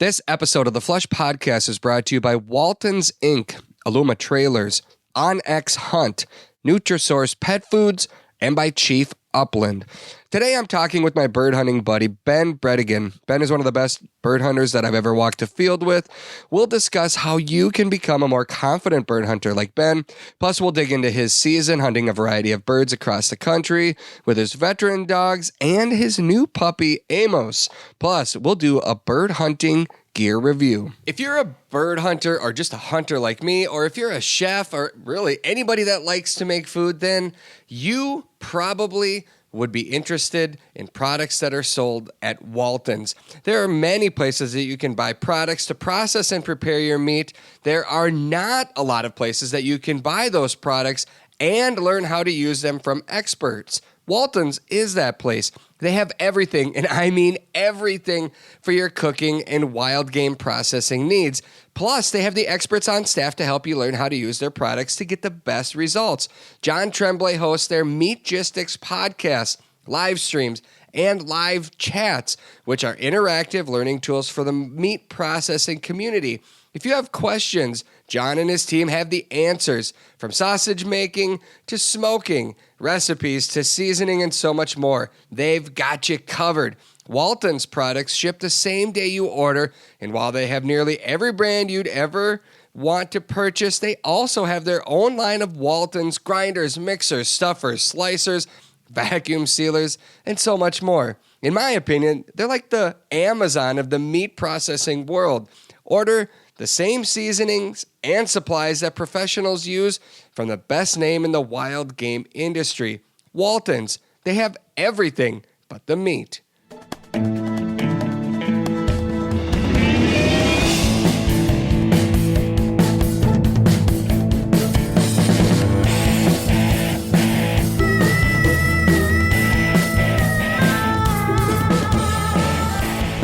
This episode of the Flush Podcast is brought to you by Walton's Inc., Aluma Trailers, OnX Hunt, Nutrisource Pet Foods, and by Chief Upland. Today I'm talking with my bird hunting buddy, Ben Brettingen. Ben is one of the best bird hunters that I've ever walked a field with. We'll discuss how you can become a more confident bird hunter like Ben. Plus, we'll dig into his season hunting a variety of birds across the country with his veteran dogs and his new puppy, Amos. Plus, we'll do a bird hunting gear review. If you're a bird hunter or just a hunter like me, or if you're a chef or really anybody that likes to make food, then you probably would be interested in products that are sold at Walton's. There are many places that you can buy products to process and prepare your meat. There are not a lot of places that you can buy those products and learn how to use them from experts. Walton's is that place. They have everything, and I mean everything, for your cooking and wild game processing needs. Plus, they have the experts on staff to help you learn how to use their products to get the best results. John Tremblay hosts their Meatgistics podcast, live streams, and live chats, which are interactive learning tools for the meat processing community. If you have questions, John and his team have the answers, from sausage making to smoking, recipes to seasoning, and so much more. They've got you covered. Walton's products ship the same day you order, and while they have nearly every brand you'd ever want to purchase, they also have their own line of Walton's grinders, mixers, stuffers, slicers, vacuum sealers, and so much more. In my opinion, they're like the Amazon of the meat processing world. Order the same seasonings and supplies that professionals use from the best name in the wild game industry. Walton's. They have everything but the meat.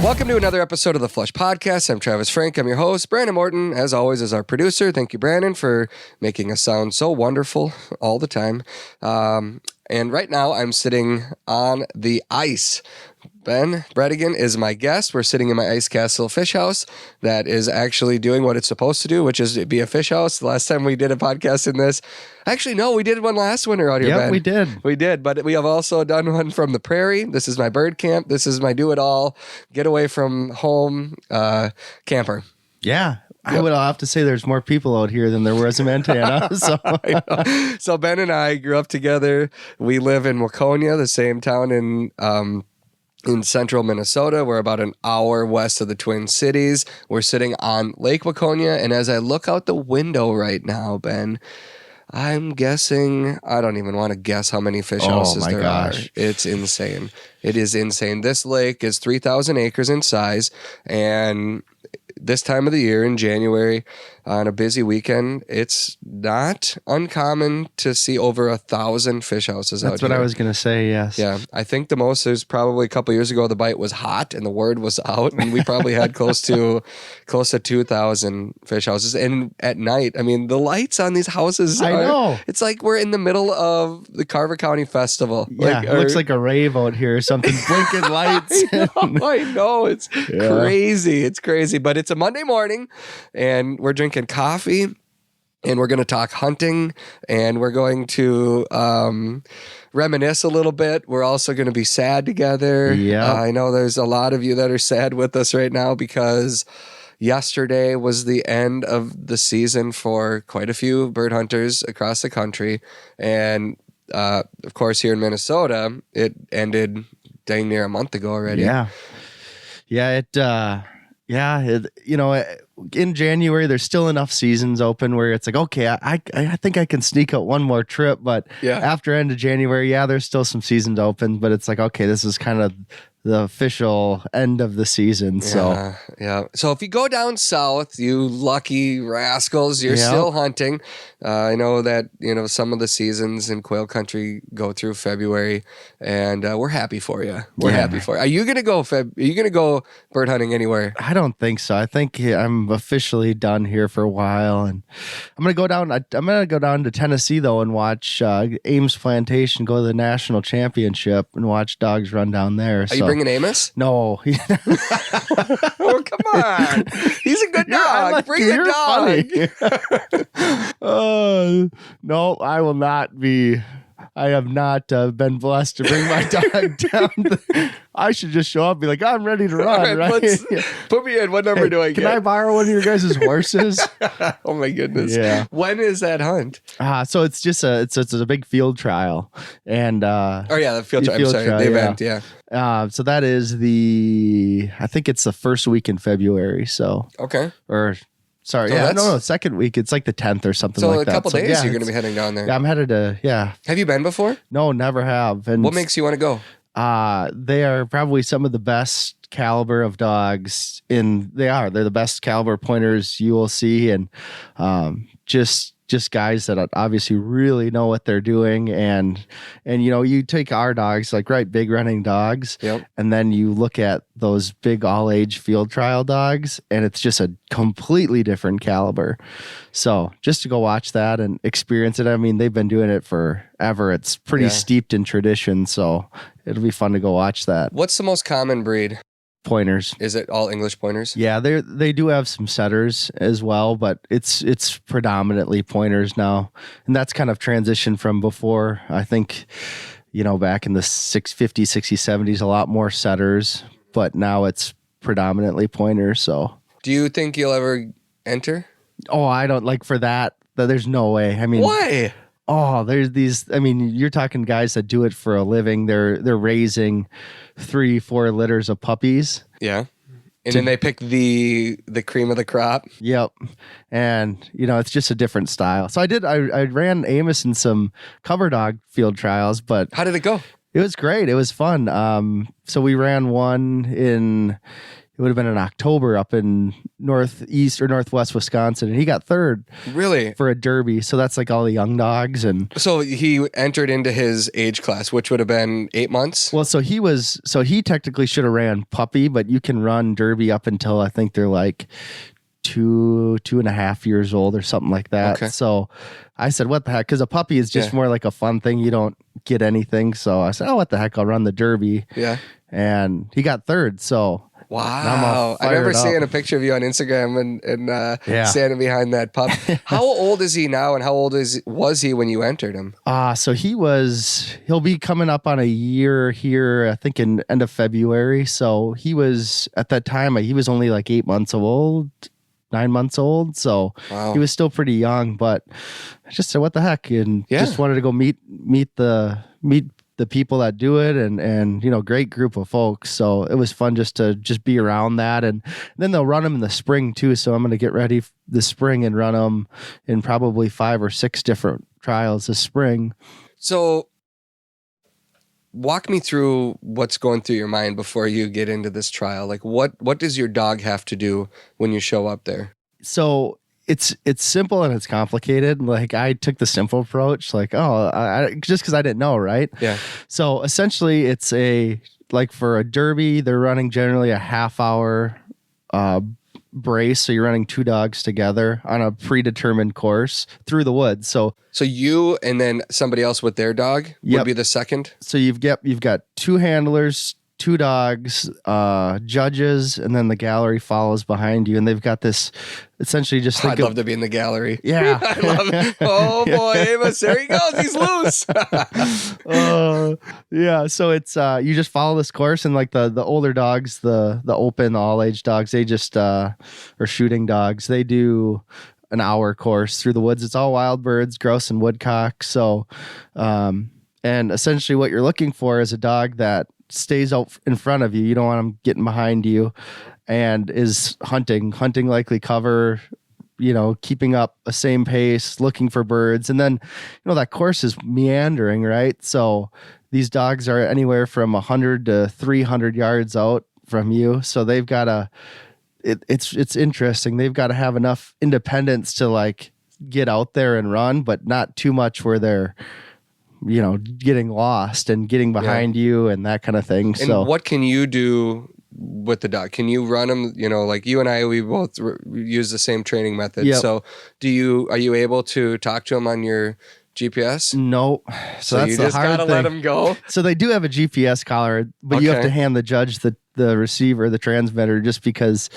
Welcome to another episode of the Flush Podcast. I'm Travis Frank. I'm your host. Brandon Morton, as always, is our producer. Thank you, Brandon, for making us sound so wonderful all the time. And right now, I'm sitting on the ice. Ben Brettingen is my guest. We're sitting in my Ice Castle fish house that is actually doing what it's supposed to do, which is be a fish house. The last time we did a podcast in this, actually, no, we did one last winter out here, Ben. Yeah, we did. We did, but we have also done one from the prairie. This is my bird camp. This is my do-it-all, get away from home camper. Yeah. I would have to say there's more people out here than there was in Montana. So Ben and I grew up together. We live in Waconia, the same town in central Minnesota. We're about an hour west of the Twin Cities. We're sitting on Lake Waconia, and as I look out the window right now, Ben, I'm guessing, I don't even want to guess how many fish houses there are. It's insane. It is insane. This lake is 3,000 acres in size, and this time of the year in January on a busy weekend, it's not uncommon to see over 1,000 fish houses out here. That's what I was going to say, yes. Yeah, I think the most is probably a couple years ago, the bite was hot and the word was out, and we probably had close to 2,000 fish houses. And at night, I mean, the lights on these houses I know. It's like we're in the middle of the Carver County Festival. Yeah, it looks like a rave out here or something. Blinking lights. I know. It's crazy. It's crazy. But it's a Monday morning, and we're drinking coffee, and we're going to talk hunting, and we're going to reminisce a little bit. We're also going to be sad together. Yeah, I know there's a lot of you that are sad with us right now because yesterday was the end of the season for quite a few bird hunters across the country, and of course here in Minnesota it ended dang near a month ago already. In January, there's still enough seasons open where it's like, okay, I think I can sneak out one more trip. But after end of January, there's still some seasons open. But it's like, okay, this is kind of the official end of the season. So if you go down south, you lucky rascals, you're still hunting. I know that some of the seasons in quail country go through February, and we're happy for you. We're happy for you. Are you gonna go? Are you gonna go bird hunting anywhere? I don't think so. I think I'm officially done here for a while, and I'm gonna go down. I'm gonna go down to Tennessee though and watch Ames Plantation go to the national championship and watch dogs run down there. Are you bringing Amos? No. Oh, come on. He's a good dog. Bring the dog. No, I will not be. I have not been blessed to bring my dog down. I should just show up and be like, I'm ready to run, right? Put me in. What number do I get? Can I borrow one of your guys' horses? Oh, my goodness. Yeah. When is that hunt? So it's just it's a big field trial. And the field trial. I'm sorry. Trial, the event, yeah. So that is I think it's the first week in February. So. Okay. Sorry, second week. It's like the 10th or something like that. So a couple days you're going to be heading down there. Yeah, I'm headed to, Have you been before? No, never have. And what makes you want to go? They are probably some of the best caliber of dogs they're the best caliber pointers you will see. And just guys that obviously really know what they're doing. And you take our dogs, like big running dogs, and then you look at those big all age field trial dogs, and it's just a completely different caliber. So just to go watch that and experience it. I mean, they've been doing it forever. It's pretty steeped in tradition. So it'll be fun to go watch that. What's the most common breed? Pointers. Is it all English pointers? Yeah, they do have some setters as well, but it's predominantly pointers now. And that's kind of transitioned from before. I think, back in the 50s, 60s, 70s, a lot more setters, but now it's predominantly pointers. So, do you think you'll ever enter? Oh, I don't for that. There's no way. I mean, why? Oh, there's these. I mean, you're talking guys that do it for a living. They're raising 3-4 litters of puppies. Yeah. And then they pick the cream of the crop. Yep. And, it's just a different style. So I ran Amos in some cover dog field trials, but how did it go? It was great. It was fun. So we ran one it would have been in October up in northeast or northwest Wisconsin, and he got third. Really? For a derby. So that's like all the young dogs. And so he entered into his age class, which would have been 8 months. Well, so he technically should have ran puppy, but you can run derby up until I think they're like 2.5 years old or something like that. Okay. So I said, what the heck? Because a puppy is just more like a fun thing. You don't get anything. So I said, what the heck? I'll run the derby. Yeah. And he got third. So wow. I remember seeing a picture of you on Instagram and standing behind that pup. How old is he now, and how old was he when you entered him? So he'll be coming up on a year here, I think in end of February. So he was, at that time, he was only like 8 months old, 9 months old. So he was still pretty young, but I just said, what the heck? And just wanted to go meet the people that do it, and great group of folks. So it was fun just to be around that. And then they'll run them in the spring too. So I'm going to get ready this spring and run them in probably 5 or 6 different trials this spring. So walk me through what's going through your mind before you get into this trial. Like what does your dog have to do when you show up there? So it's simple and it's complicated. Like I took the simple approach, like, just because I didn't know, right? Yeah. So essentially it's for a derby, they're running generally a half-hour brace. So you're running 2 dogs together on a predetermined course through the woods. So you and then somebody else with their dog would be the second? So you've got 2 handlers, 2 dogs, judges, and then the gallery follows behind you. And they've got this essentially just... I'd love to be in the gallery. Yeah. I love it. Oh boy, Amos, there he goes. He's loose. Yeah. So it's, you just follow this course, and like the older dogs, the open, the all age dogs, they just, or shooting dogs, they do an hour course through the woods. It's all wild birds, grouse and woodcock. So, and essentially what you're looking for is a dog that stays out in front of you. You don't want them getting behind you, and is hunting likely cover, keeping up a same pace, looking for birds. And then, that course is meandering, right? So these dogs are anywhere from 100 to 300 yards out from you. So they've got it's interesting. They've got to have enough independence to get out there and run, but not too much where they're, getting lost and getting behind you and that kind of thing. And what can you do with the dog? Can you run them? Like you and I, we both use the same training method. Yep. So are you able to talk to him on your GPS? Nope. So that's you the just hard gotta thing. let them go. So they do have a GPS collar, but you have to hand the judge the receiver, the transmitter, just because,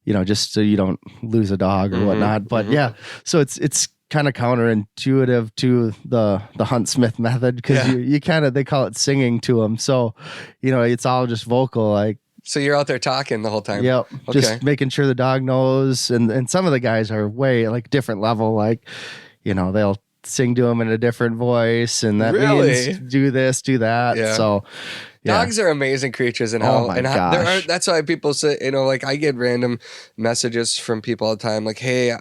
just so you don't lose a dog or whatnot. But yeah, so it's kind of counterintuitive to the Hunt Smith method because you kind of, they call it singing to them. So, it's all just vocal, like. So you're out there talking the whole time. Yep. Okay. Just making sure the dog knows. And some of the guys are way like different level, like, they'll sing to him in a different voice, and that means do this, do that. Yeah. So dogs are amazing creatures, and that's why people say, like I get random messages from people all the time, like, "Hey,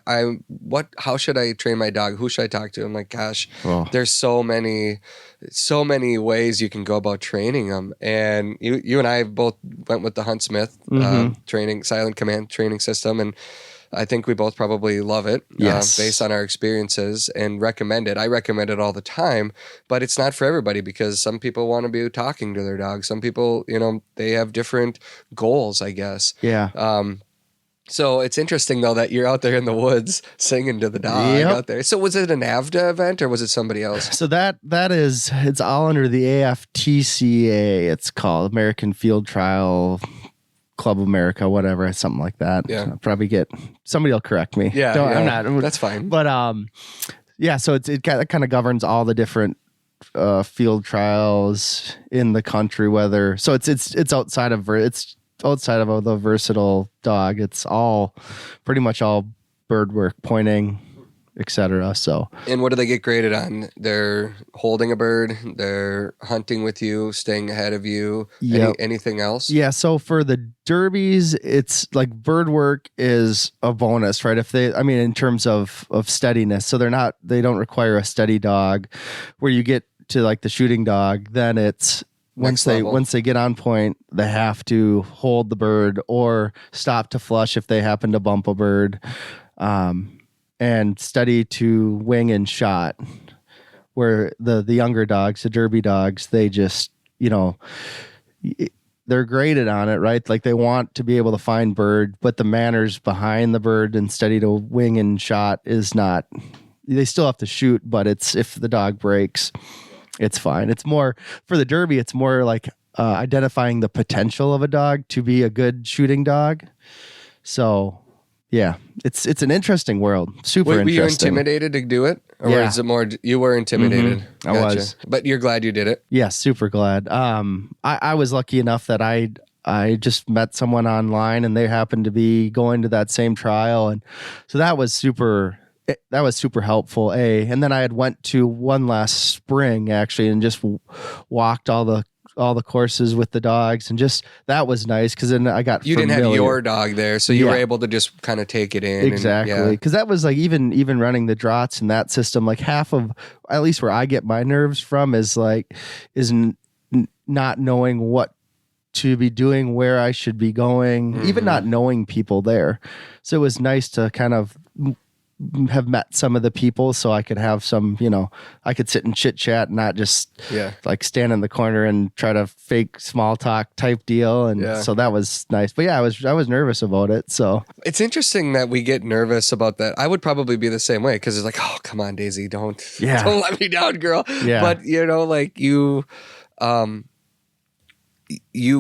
how should I train my dog? Who should I talk to?" I'm like, "Gosh, there's so many ways you can go about training them." And you and I both went with the Hunt Smith training, silent command training system, and I think we both probably love it based on our experiences and recommend it. I recommend it all the time, but it's not for everybody because some people want to be talking to their dog. Some people, they have different goals, I guess. Yeah. So it's interesting though that you're out there in the woods singing to the dog out there. So was it an AVDA event or was it somebody else? So it's all under the AFTCA. It's called American Field Trial Club of America, whatever, something like that. Yeah. I'll probably somebody will correct me. Yeah. I'm not. That's fine. But so it kind of governs all the different field trials in the country. So it's outside of the versatile dog. It's all pretty much all bird work, pointing, etc. So, and what do they get graded on? They're holding a bird, they're hunting with you, staying ahead of you. Anything else? Yeah. So for the derbies, it's like bird work is a bonus, right? In terms of steadiness, so they don't require a steady dog. Where you get to like the shooting dog, then it's once they get on point, they have to hold the bird or stop to flush if they happen to bump a bird. And steady to wing and shot, where the younger dogs, the derby dogs, they just, they're graded on it, right? Like they want to be able to find bird, but the manners behind the bird and steady to wing and shot is not, they still have to shoot, but if the dog breaks, it's fine. It's more, for the derby, it's more like identifying the potential of a dog to be a good shooting dog. So, yeah, it's an interesting world. Super interesting. Were you intimidated to do it? Or is it more, you were intimidated? Mm-hmm. I was. But you're glad you did it? Yeah, super glad. I was lucky enough that I just met someone online and they happened to be going to that same trial. And so that was super helpful, And then I had went to one last spring, actually, and just walked all the courses with the dogs, and just that was nice because then I got didn't have your dog there, so you were able to just kind of take it in. Exactly, because that was like even running the draughts in that system, like half of, at least where I get my nerves from, is not knowing what to be doing, where I should be going, even not knowing people there. So it was nice to kind of have met some of the people so I could have some, I could sit and chit chat and not just like stand in the corner and try to fake small talk type deal. And so that was nice. But yeah, I was nervous about it. So it's interesting that we get nervous about that. I would probably be the same way because it's like, oh, come on, Daisy, don't let me down, girl. Yeah. But like you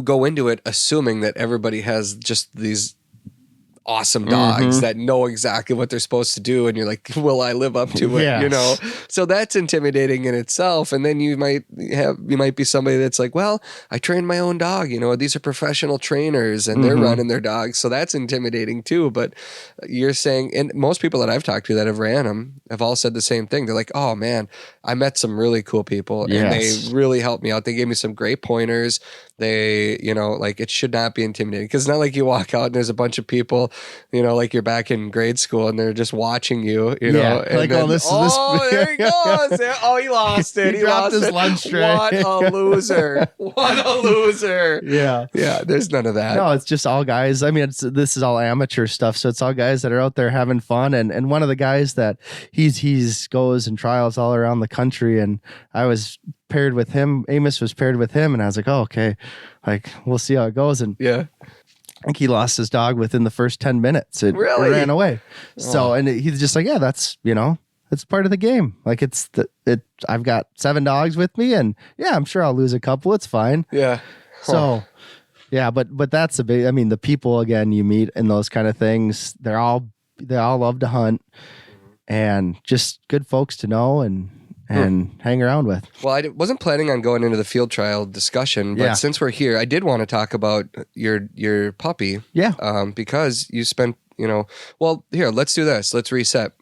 go into it assuming that everybody has just these awesome dogs that know exactly what they're supposed to do, and you're like, will I live up to it? So that's intimidating in itself. And then you might be somebody that's like, well, I trained my own dog, these are professional trainers and they're running their dogs, so that's intimidating too. But you're saying, and most people that I've talked to that have ran them have all said the same thing. They're like, oh man, I met some really cool people and they really helped me out. They gave me some great pointers. They, like it should not be intimidating because it's not like you walk out and there's a bunch of people, like you're back in grade school and they're just watching you, know. And like, then, there he goes. Oh, he lost it. He dropped his lunch tray. What a loser. What a loser. Yeah. Yeah. There's none of that. No, it's just all guys. I mean, this is all amateur stuff. So it's all guys that are out there having fun. And one of the guys that he's goes and trials all around the country. And I was paired with him. Amos was paired with him. And I was like, oh, okay. Like, we'll see how it goes. And I think he lost his dog within the first 10 minutes. It ran away. So, and he's just like, yeah, that's it's part of the game. Like I've got 7 dogs with me, and yeah, I'm sure I'll lose a couple. It's fine. Yeah. So, yeah, but that's a big. I mean, the people again you meet and those kind of things. They all love to hunt, and just good folks to know and hang around with. Well, I wasn't planning on going into the field trial discussion, but since we're here, I did want to talk about your puppy. Yeah. Because you spent, well, here, let's do this. Let's reset.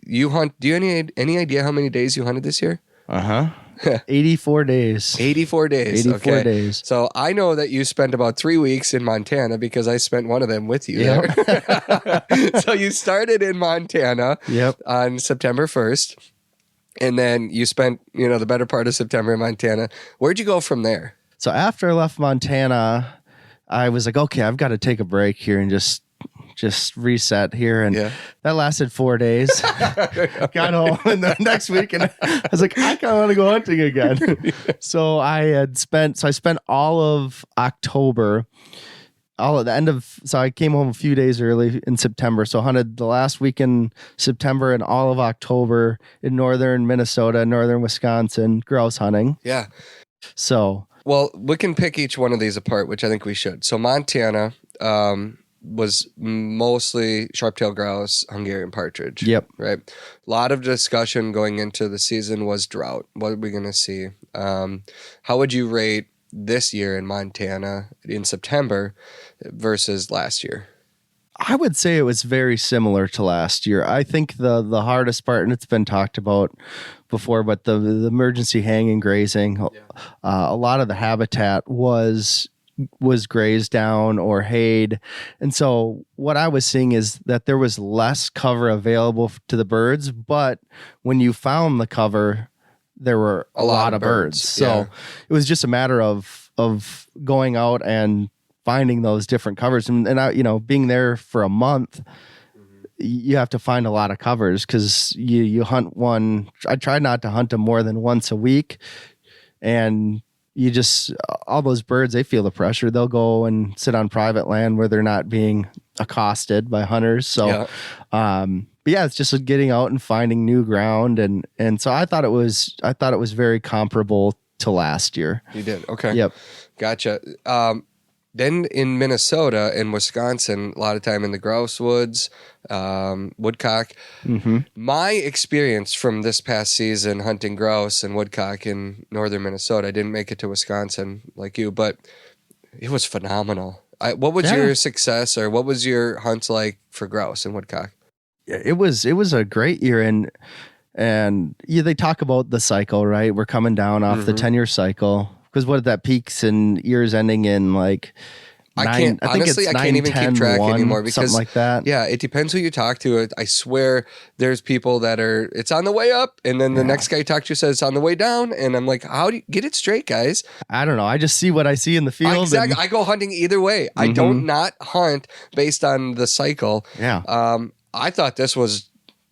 You hunt. Do you any idea how many days you hunted this year? 84 days. 84 days. 84 days. So I know that you spent about 3 weeks in Montana because I spent one of them with you there. So you started in Montana on September 1st. And then you spent, the better part of September in Montana. Where'd you go from there? So after I left Montana, I was like, okay, I've got to take a break here and just reset here. And that lasted 4 days. Got home and the next week and I was like, I kind of want to go hunting again. So I spent all of October, so I came home a few days early in September. So I hunted the last week in September and all of October in northern Minnesota, northern Wisconsin, grouse hunting. Yeah. So. Well, we can pick each one of these apart, which I think we should. So Montana was mostly sharp-tailed grouse, Hungarian partridge. Yep. Right. A lot of discussion going into the season was drought. What are we going to see? How would you rate this year in Montana in September versus last year? I would say it was very similar to last year. I think the hardest part, and it's been talked about before, but the emergency hanging grazing, a lot of the habitat was grazed down or hayed. And so what I was seeing is that there was less cover available to the birds, but when you found the cover, there were a lot of birds. So it was just a matter of going out and finding those different covers. And I, being there for a month, you have to find a lot of covers because you hunt one. I try not to hunt them more than once a week. And you just, all those birds, they feel the pressure. They'll go and sit on private land where they're not being accosted by hunters. So, but yeah, it's just getting out and finding new ground. And so I thought it was very comparable to last year. You did. Okay. Yep. Gotcha. Then in Minnesota and Wisconsin, a lot of time in the grouse woods, woodcock. Mm-hmm. My experience from this past season hunting grouse and woodcock in northern Minnesota, I didn't make it to Wisconsin like you, but it was phenomenal. What was your success or what was your hunts like for grouse and woodcock? It was a great year. And they talk about the cycle, right? We're coming down off the 10-year cycle. Because what that peaks and years ending in like I can't even keep track anymore because something like that. Yeah, it depends who you talk to. I swear there's people that it's on the way up and then the next guy you talk to says it's on the way down and I'm like, how do you get it straight, guys? I don't know. I just see what I see in the field. Exactly. I go hunting either way. I don't not hunt based on the cycle. Yeah. I thought this was,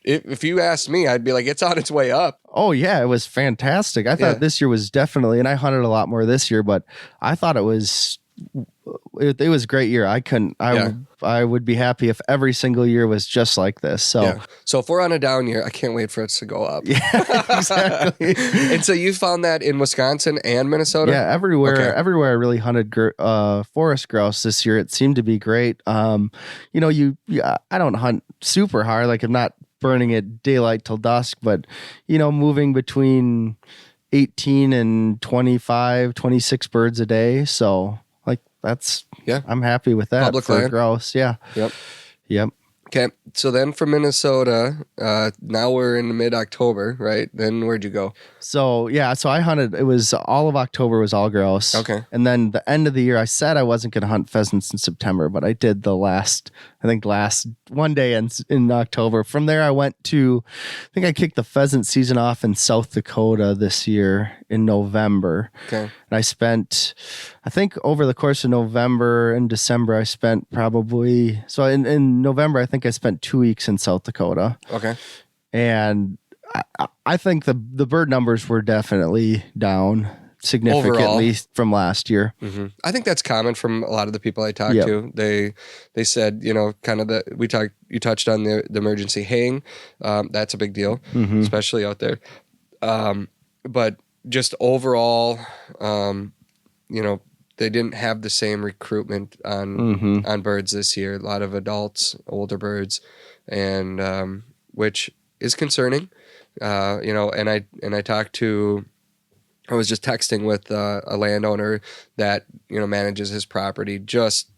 if you asked me, I'd be like, it's on its way up. Oh, yeah. It was fantastic. I thought this year was definitely, and I hunted a lot more this year, but I thought it was a great year. I would be happy if every single year was just like this. So, so if we're on a down year, I can't wait for it to go up. Yeah, exactly. And so you found that in Wisconsin and Minnesota? Yeah, everywhere I really hunted forest grouse this year. It seemed to be great. I don't hunt super hard. Like I'm not burning at daylight till dusk, but moving between 18 and 25, 26 birds a day. So like that's, I'm happy with that. Public for land. Grouse. Yeah. Yep. Okay. So then from Minnesota, now we're in mid-October, right? Then where'd you go? So I hunted, it was all of October was all grouse. Okay. And then the end of the year, I said I wasn't going to hunt pheasants in September, but I did the last one day in October. From there, I think I kicked the pheasant season off in South Dakota this year in November. Okay. And I spent, I think over the course of November and December, I spent probably, so in November, I think I spent 2 weeks in South Dakota. Okay. And I think the bird numbers were definitely down. significantly from last year. Mm-hmm. I think that's common from a lot of the people I talked to. They said, kind of you touched on the emergency haying. That's a big deal, especially out there. But just overall, they didn't have the same recruitment on birds this year. A lot of adults, older birds, and which is concerning. And I talked to. I was just texting with a landowner that manages his property just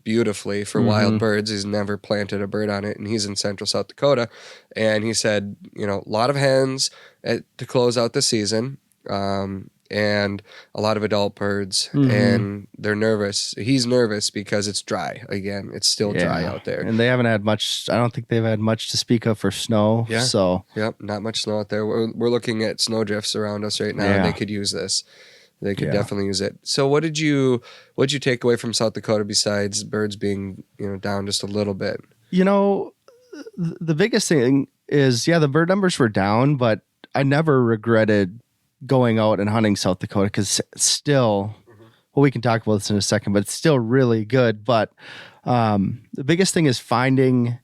beautifully for wild birds. He's never planted a bird on it, and he's in central South Dakota. And he said, a lot of hens to close out the season, and a lot of adult birds, and they're nervous. He's nervous because it's dry again. It's still dry out there, and they haven't had much. I don't think they've had much to speak of for snow. Yeah. So not much snow out there. We're looking at snow drifts around us right now, and they could use this. They could definitely use it. So what'd you take away from South Dakota besides birds being down just a little bit? The biggest thing is the bird numbers were down, but I never regretted going out and hunting South Dakota because still, well, we can talk about this in a second, but it's still really good. But the biggest thing is finding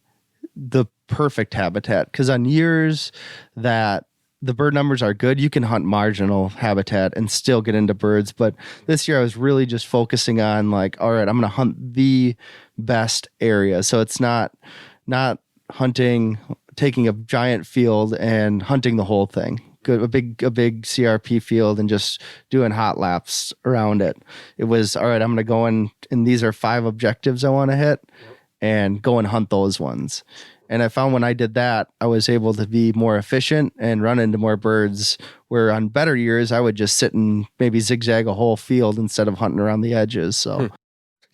the perfect habitat, because on years that the bird numbers are good, you can hunt marginal habitat and still get into birds. But this year I was really just focusing on like, all right, I'm going to hunt the best area. So it's not hunting, taking a giant field and hunting the whole thing. A big CRP field and just doing hot laps around it. It was, all right, I'm going to go in, and these are 5 objectives I want to hit, and go and hunt those ones. And I found when I did that, I was able to be more efficient and run into more birds, where on better years, I would just sit and maybe zigzag a whole field instead of hunting around the edges. So.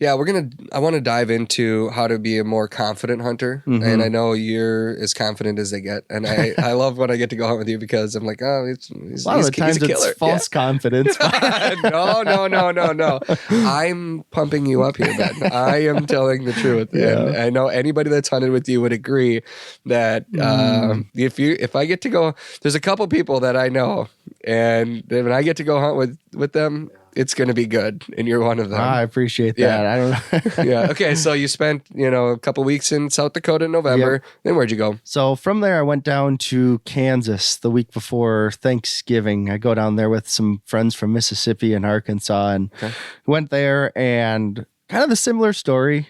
Yeah, I want to dive into how to be a more confident hunter. And I know you're as confident as they get. And I love when I get to go hunt with you, because I'm like, oh, he's a killer. It's false confidence. No. I'm pumping you up here, Ben. I am telling the truth. Yeah. And I know anybody that's hunted with you would agree that if I get to go, there's a couple people that I know, and when I get to go hunt with them, it's going to be good, and you're one of them. I appreciate that. I don't know. Yeah. Okay. So you spent, a couple weeks in South Dakota in November. Yep. Then where'd you go? So from there, I went down to Kansas the week before Thanksgiving. I go down there with some friends from Mississippi and Arkansas, and went there, and kind of a similar story.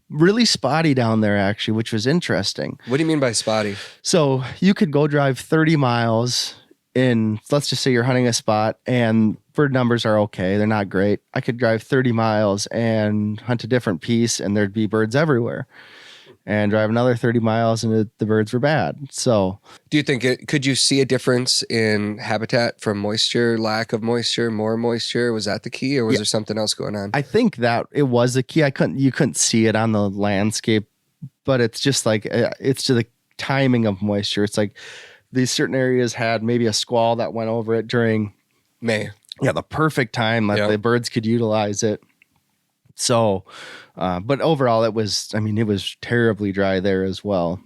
Really spotty down there, actually, which was interesting. What do you mean by spotty? So you could go drive 30 miles in, let's just say you're hunting a spot, and bird numbers are okay. They're not great. I could drive 30 miles and hunt a different piece, and there'd be birds everywhere. And drive another 30 miles, and the birds were bad. So, do you think could you see a difference in habitat from moisture, lack of moisture, more moisture? Was that the key, or was there something else going on? I think that it was the key. You couldn't see it on the landscape, but it's just like, it's to the timing of moisture. It's like these certain areas had maybe a squall that went over it during May. Yeah, the perfect time that the birds could utilize it. So, but overall, it was terribly dry there as well.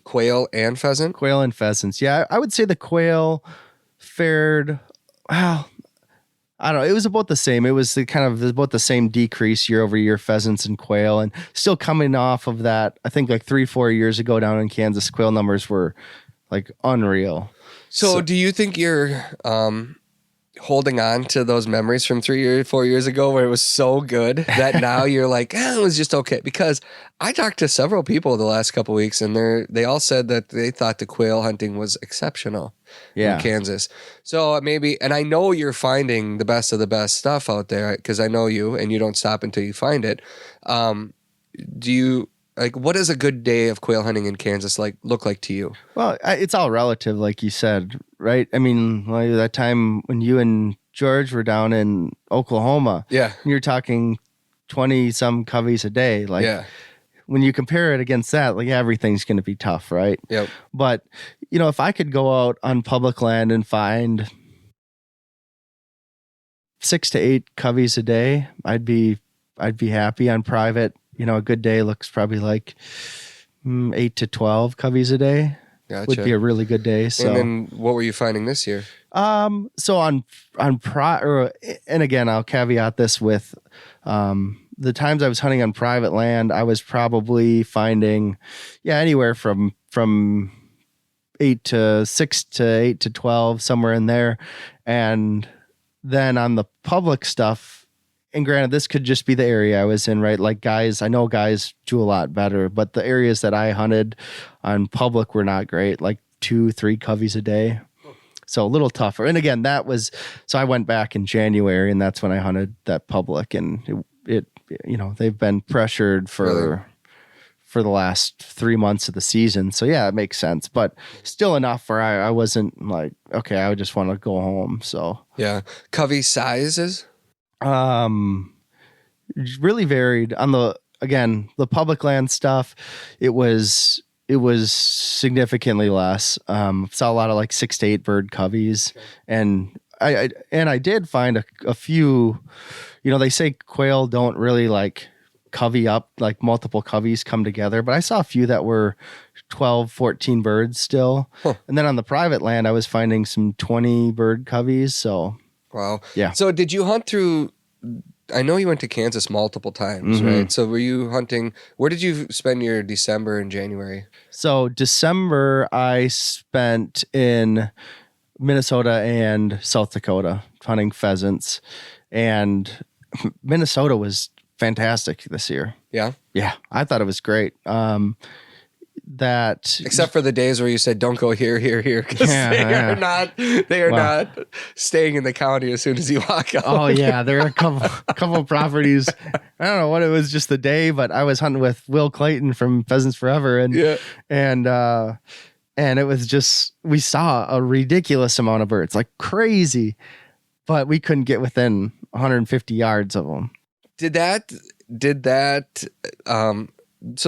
Quail and pheasant? Quail and pheasants. Yeah, I would say the quail fared, well, I don't know. It was about the same. It was about the same decrease year over year, pheasants and quail, and still coming off of that. I think like 3-4 years ago down in Kansas, quail numbers were like unreal. So do you think you're holding on to those memories from 3 or 4 years ago where it was so good that now you're like, it was just okay? Because I talked to several people the last couple of weeks, and they all said that they thought the quail hunting was exceptional in Kansas. So maybe, and I know you're finding the best of the best stuff out there, because I know you, and you don't stop until you find it. Do you, like, what does a good day of quail hunting in Kansas look like to you? Well, it's all relative, like you said, right? I mean, like that time when you and George were down in Oklahoma, you're talking 20 some coveys a day. Like, when you compare it against that, like, everything's going to be tough, right? Yep. But if I could go out on public land and find 6 to 8 coveys a day, I'd be happy. On private, a good day looks probably like 8 to 12 coveys a day. would be a really good day. So, and then what were you finding this year? So and again, I'll caveat this with, the times I was hunting on private land, I was probably finding, anywhere from 8 to 6 to 8 to 12, somewhere in there. And then on the public stuff, and granted, this could just be the area I was in, right? Like I know guys do a lot better, but the areas that I hunted on public were not great, like 2-3 coveys a day. So a little tougher. And again, so I went back in January, and that's when I hunted that public, and it they've been pressured for the last 3 months of the season. So yeah, it makes sense, but still enough where I wasn't like, okay, I would just want to go home. So yeah. Covey sizes? Really varied on the public land stuff. It was significantly less. Saw a lot of like 6 to 8 bird coveys, and I did find a few, they say quail don't really like covey up, like multiple coveys come together, but I saw a few that were 12, 14 birds still. Huh. And then on the private land, I was finding some 20 bird coveys. So, wow. Yeah. So did you hunt through, I know you went to Kansas multiple times, right? So were you hunting, where did you spend your December and January? So December I spent in Minnesota and South Dakota hunting pheasants, and Minnesota was fantastic this year. Yeah? Yeah, I thought it was great. Except for the days where you said don't go here, because they are not staying in the county as soon as you walk out. Oh yeah, there are a couple properties. I don't know what it was, just the day, but I was hunting with Will Clayton from Pheasants Forever, and it was just, we saw a ridiculous amount of birds, like crazy, but we couldn't get within 150 yards of them. So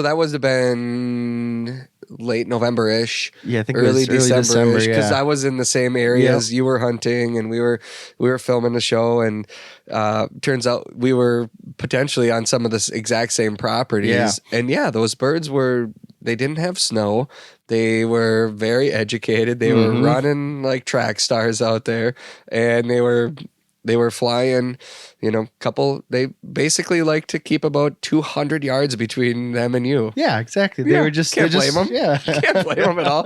that was been late November-ish. Yeah, I think early December-ish, because yeah. I was in the same area as you were hunting, and we were filming the show, and turns out we were potentially on some of the exact same properties. Yeah. And those birds they didn't have snow. They were very educated. They were running like track stars out there, and they were flying, they basically like to keep about 200 yards between them and you. Yeah, exactly. They were just, can't blame them. Yeah. Can't blame them at all.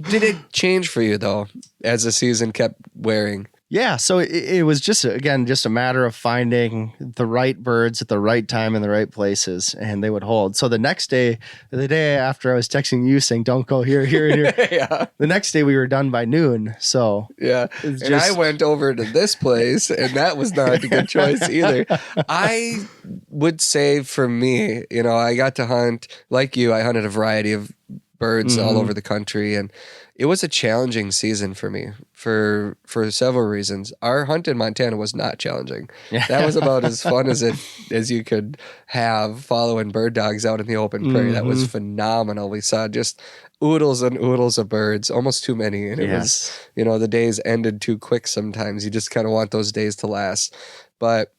Did it change for you though, as the season kept wearing? Yeah, so it was just a matter of finding the right birds at the right time in the right places, and they would hold. So the next day, the day after I was texting you saying, don't go here, here, and here. Yeah. The next day we were done by noon. So yeah. And I went over to this place, and that was not a good choice either. I would say for me, I got to hunt, like you, I hunted a variety of birds all over the country, and it was a challenging season for me for several reasons. Our hunt in Montana was not challenging. Yeah. That was about as fun as you could have, following bird dogs out in the open prairie. That was phenomenal. We saw just oodles and oodles of birds, almost too many. And it was, the days ended too quick sometimes. You just kind of want those days to last. But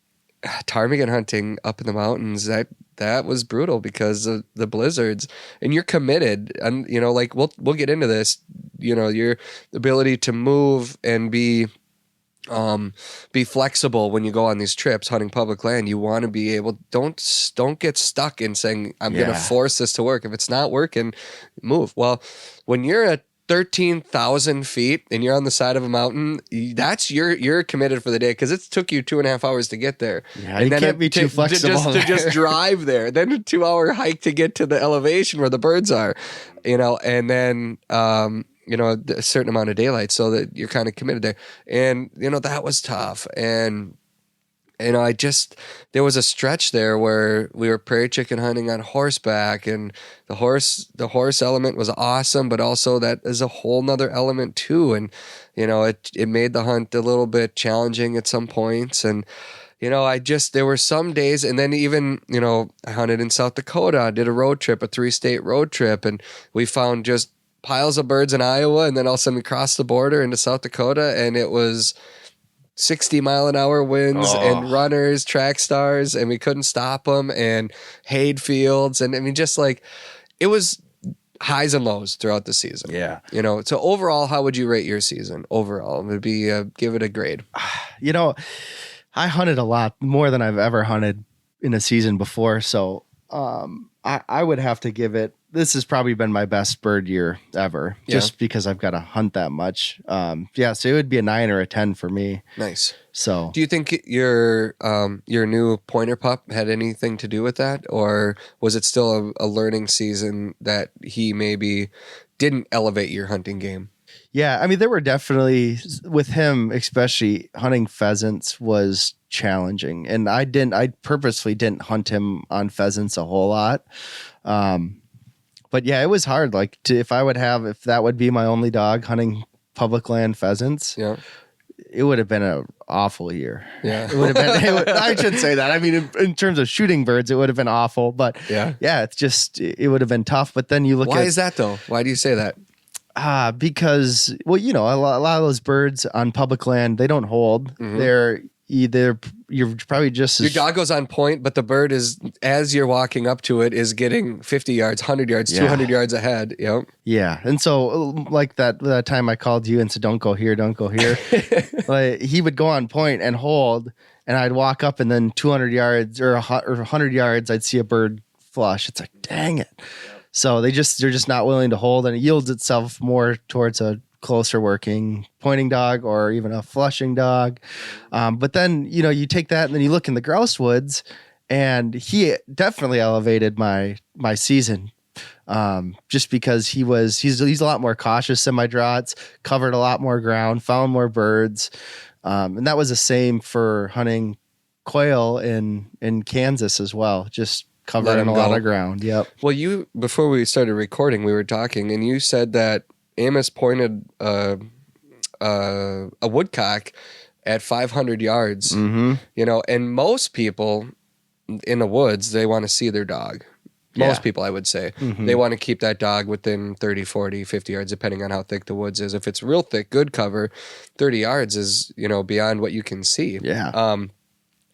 ptarmigan hunting up in the mountains, that was brutal because of the blizzards, and you're committed, and like we'll get into this, your ability to move and be flexible when you go on these trips hunting public land. You want to be able, don't get stuck in saying I'm going to force this to work. If it's not working, move. Well, when you're at 13,000 feet and you're on the side of a mountain, that's you're committed for the day, because it took you 2.5 hours to get there. Yeah, and you can't be too flexible to just drive there. Then a 2-hour hike to get to the elevation where the birds are, and then a certain amount of daylight, so that you're kind of committed there. And that was tough. And there was a stretch there where we were prairie chicken hunting on horseback, and the horse element was awesome, but also that is a whole nother element too. And, it made the hunt a little bit challenging at some points. And, there were some days, and then even, I hunted in South Dakota, did a road trip, a 3-state road trip, and we found just piles of birds in Iowa, and then all of a sudden we crossed the border into South Dakota, and it was 60-mile-an-hour winds and runners, track stars, and we couldn't stop them, and hayed fields. And I mean, just like, it was, highs and lows throughout the season. Yeah. So overall, how would you rate your season? Overall, it would be give it a grade. I hunted a lot more than I've ever hunted in a season before. So I would have to give it, this has probably been my best bird year ever, just because I've got to hunt that much. So it would be a 9 or a 10 for me. Nice. So do you think your new pointer pup had anything to do with that? Or was it still a learning season that he maybe didn't elevate your hunting game? Yeah, I mean, there were definitely, with him, especially hunting pheasants was challenging. And I purposely didn't hunt him on pheasants a whole lot. But yeah, it was hard. Like if that would be my only dog hunting public land pheasants, it would have been an awful year. Yeah. It would have been, I should say that. I mean, in terms of shooting birds, it would have been awful, but it's just, it would have been tough. But then you look Why is that though? Why do you say that? Because, a lot of those birds on public land, they don't hold. Mm-hmm. You're probably just your dog goes on point, but the bird is, as you're walking up to it, is getting 50 yards, 100 yards, 200 yards ahead. Yep. Yeah. And so like that time I called you and said, don't go here. Like, he would go on point and hold, and I'd walk up, and then 200 yards or 100 yards, I'd see a bird flush. It's like, dang it. So they're just not willing to hold, and it yields itself more towards a closer working pointing dog or even a flushing dog. But then, you take that and then you look in the grouse woods, and he definitely elevated my season. Just because he's a lot more cautious semi-draughts, covered a lot more ground, found more birds. And that was the same for hunting quail in Kansas as well. Just covering a lot of ground. Yep. Well, before we started recording, we were talking, and you said that Amos pointed a woodcock at 500 yards. Mm-hmm. And most people in the woods, they want to see their dog. Most people, I would say. Mm-hmm. They want to keep that dog within 30, 40, 50 yards, depending on how thick the woods is. If it's real thick, good cover, 30 yards is, beyond what you can see. Yeah.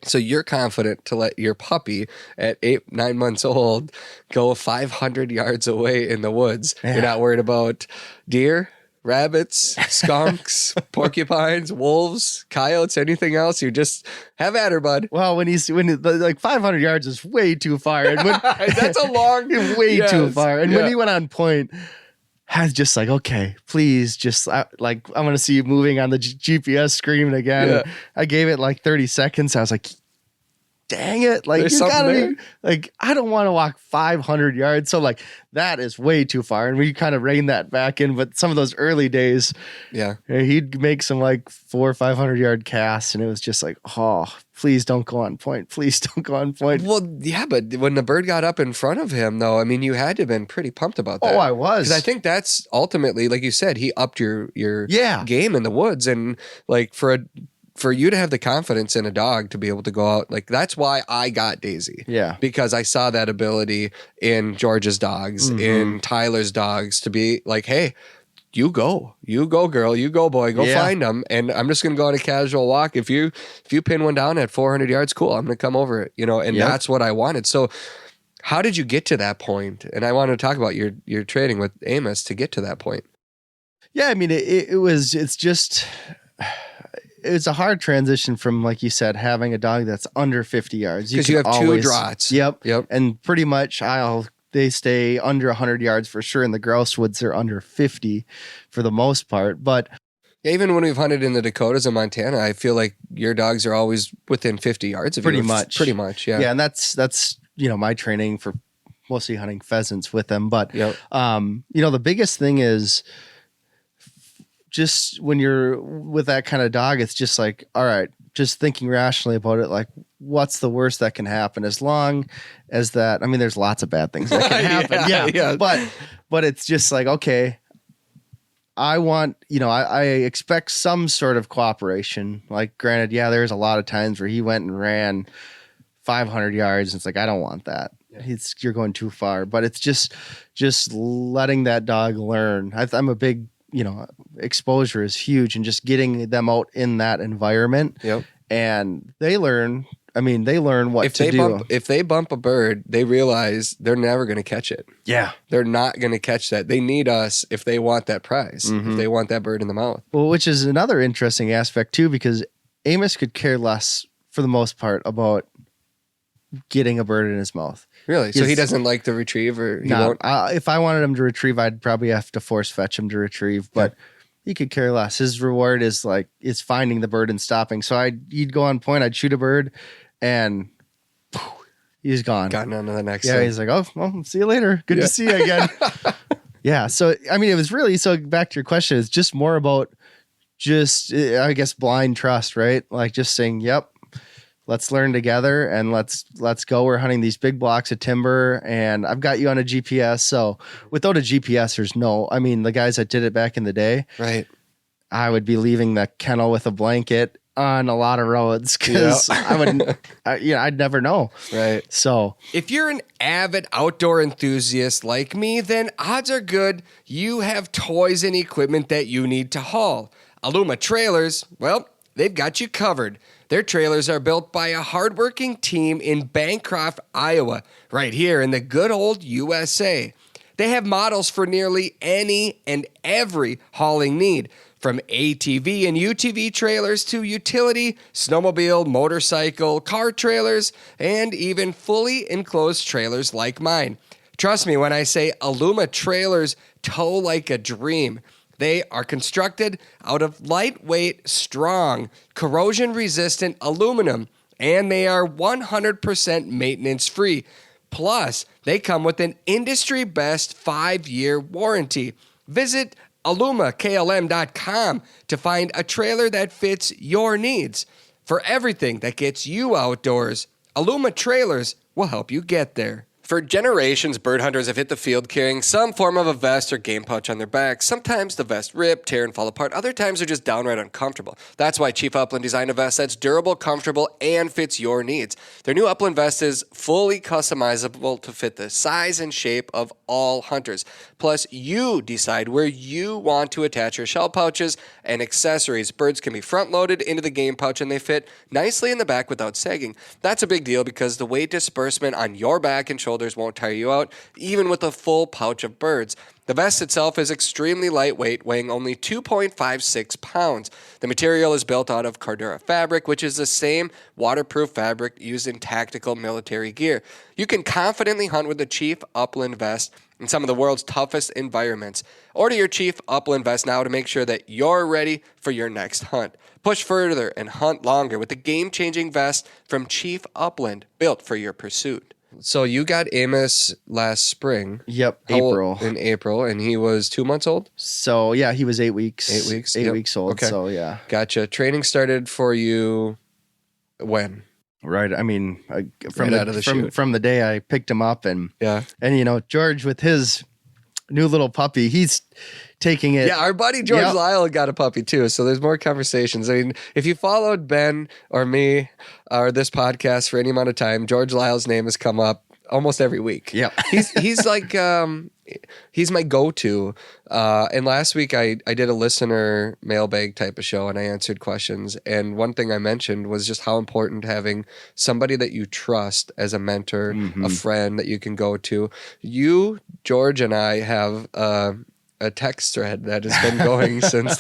So you're confident to let your puppy at 8-9 months old go 500 yards away in the woods. Yeah. You're not worried about deer, rabbits, skunks, porcupines, wolves, coyotes, anything else. You just have at her, bud. Well, when 500 yards is way too far. And that's a long way too far. And when he went on point, I was just like, okay, please, just I'm going to see you moving on the GPS screen again. Yeah. I gave it like 30 seconds. I was like, dang it. Like, there's you gotta there. be like, I don't want to walk 500 yards. So like, that is way too far. And we kind of reined that back in. But some of those early days, he'd make some like 400 or 500 yard casts. And it was just like, oh, please don't go on point. Please don't go on point. Well, yeah, but when the bird got up in front of him, though, I mean, you had to have been pretty pumped about that. Oh, I was. Because I think that's ultimately, like you said, he upped your game in the woods. And like for you to have the confidence in a dog to be able to go out, like that's why I got Daisy. Yeah. Because I saw that ability in George's dogs, in Tyler's dogs, to be like, hey, you go girl, you go boy, go find them. And I'm just going to go on a casual walk. If you pin one down at 400 yards, cool. I'm going to come over it, and that's what I wanted. So how did you get to that point? And I want to talk about your training with Amos to get to that point. Yeah. I mean, it's a hard transition from, like you said, having a dog that's under 50 yards. Because you have two draughts. Yep. And pretty much they stay under 100 yards for sure. In the grouse woods, they're under 50 for the most part. But even when we've hunted in the Dakotas and Montana, I feel like your dogs are always within 50 yards of you. Pretty much, yeah. Yeah, and that's my training for mostly hunting pheasants with them. But the biggest thing is just when you're with that kind of dog, it's just like, all right, just thinking rationally about it, like what's the worst that can happen? As long as that, I mean, there's lots of bad things that can happen. yeah. But it's just like, okay, I want, I expect some sort of cooperation. Like, granted, there's a lot of times where he went and ran 500 yards. And it's like, I don't want that. Yeah. You're going too far. But it's just letting that dog learn. I'm a big, exposure is huge, and just getting them out in that environment. Yep. And they learn. I mean, they learn what to do. If they bump a bird, they realize they're never going to catch it. Yeah. They're not going to catch that. They need us if they want that prize, if they want that bird in the mouth. Well, which is another interesting aspect too, because Amos could care less for the most part about getting a bird in his mouth. Really? So he doesn't like to retrieve, or he won't? If I wanted him to retrieve, I'd probably have to force fetch him to retrieve, but he could care less. His reward is finding the bird and stopping. So he'd go on point, I'd shoot a bird, and he's gone. Gotten on to the next thing. thing. He's like, oh, well, see you later. Good to see you again. Yeah. So, I mean, it was really, so back to your question, it's just more about I guess, blind trust, right? Like just saying, yep, let's learn together and let's go. We're hunting these big blocks of timber and I've got you on a GPS. So without a GPS, the guys that did it back in the day, right? I would be leaving the kennel with a blanket on a lot of roads because I'd never know. Right. So if you're an avid outdoor enthusiast like me, then odds are good you have toys and equipment that you need to haul. Aluma Trailers, well, they've got you covered. Their trailers are built by a hardworking team in Bancroft, Iowa, right here in the good old USA. They have models for nearly any and every hauling need, from ATV and UTV trailers to utility, snowmobile, motorcycle, car trailers, and even fully enclosed trailers like mine. Trust me when I say Aluma Trailers tow like a dream. They are constructed out of lightweight, strong, corrosion-resistant aluminum, and they are 100% maintenance-free. Plus, they come with an industry-best 5-year warranty. Visit alumaklm.com to find a trailer that fits your needs. For everything that gets you outdoors, Aluma Trailers will help you get there. For generations, bird hunters have hit the field carrying some form of a vest or game pouch on their back. Sometimes the vest rip, tear, and fall apart. Other times they're just downright uncomfortable. That's why Chief Upland designed a vest that's durable, comfortable, and fits your needs. Their new Upland vest is fully customizable to fit the size and shape of all hunters. Plus, you decide where you want to attach your shell pouches and accessories. Birds can be front-loaded into the game pouch, and they fit nicely in the back without sagging. That's a big deal because the weight disbursement on your back and shoulders won't tire you out, even with a full pouch of birds. The vest itself is extremely lightweight, weighing only 2.56 pounds. The material is built out of Cardura fabric, which is the same waterproof fabric used in tactical military gear. You can confidently hunt with the Chief Upland vest in some of the world's toughest environments. Order your Chief Upland vest now to make sure that you're ready for your next hunt. Push further and hunt longer with the game-changing vest from Chief Upland, built for your pursuit. So you got Amos last spring. Yep, April. In April, and he was 2 months old? So, yeah, he was 8 weeks. 8 weeks? 8 weeks old, okay. So, yeah. Gotcha. Training started for you when? Right. I mean, from the day I picked him up and George with his new little puppy, he's taking it. Yeah, our buddy George Lyle got a puppy too. So there's more conversations. I mean, if you followed Ben or me or this podcast for any amount of time, George Lyle's name has come up almost every week. Yeah. He's like he's my go-to. And last week I did a listener mailbag type of show and I answered questions. And one thing I mentioned was just how important having somebody that you trust as a mentor, a friend that you can go to. You, George, and I have a text thread that has been going since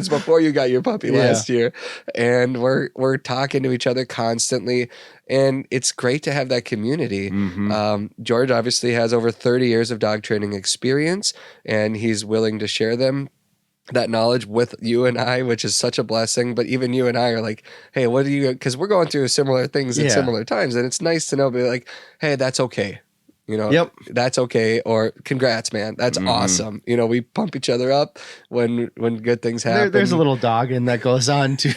before you got your puppy last year, and we're talking to each other constantly, and it's great to have that community. George obviously has over 30 years of dog training experience, and he's willing to share that knowledge with you and I, which is such a blessing. But even you and I are like, hey, what do you? Because we're going through similar things at similar times, and it's nice to know, be like, hey, that's okay. That's okay. Or congrats, man. That's awesome. We pump each other up when good things happen. There's a little dogging that goes on too.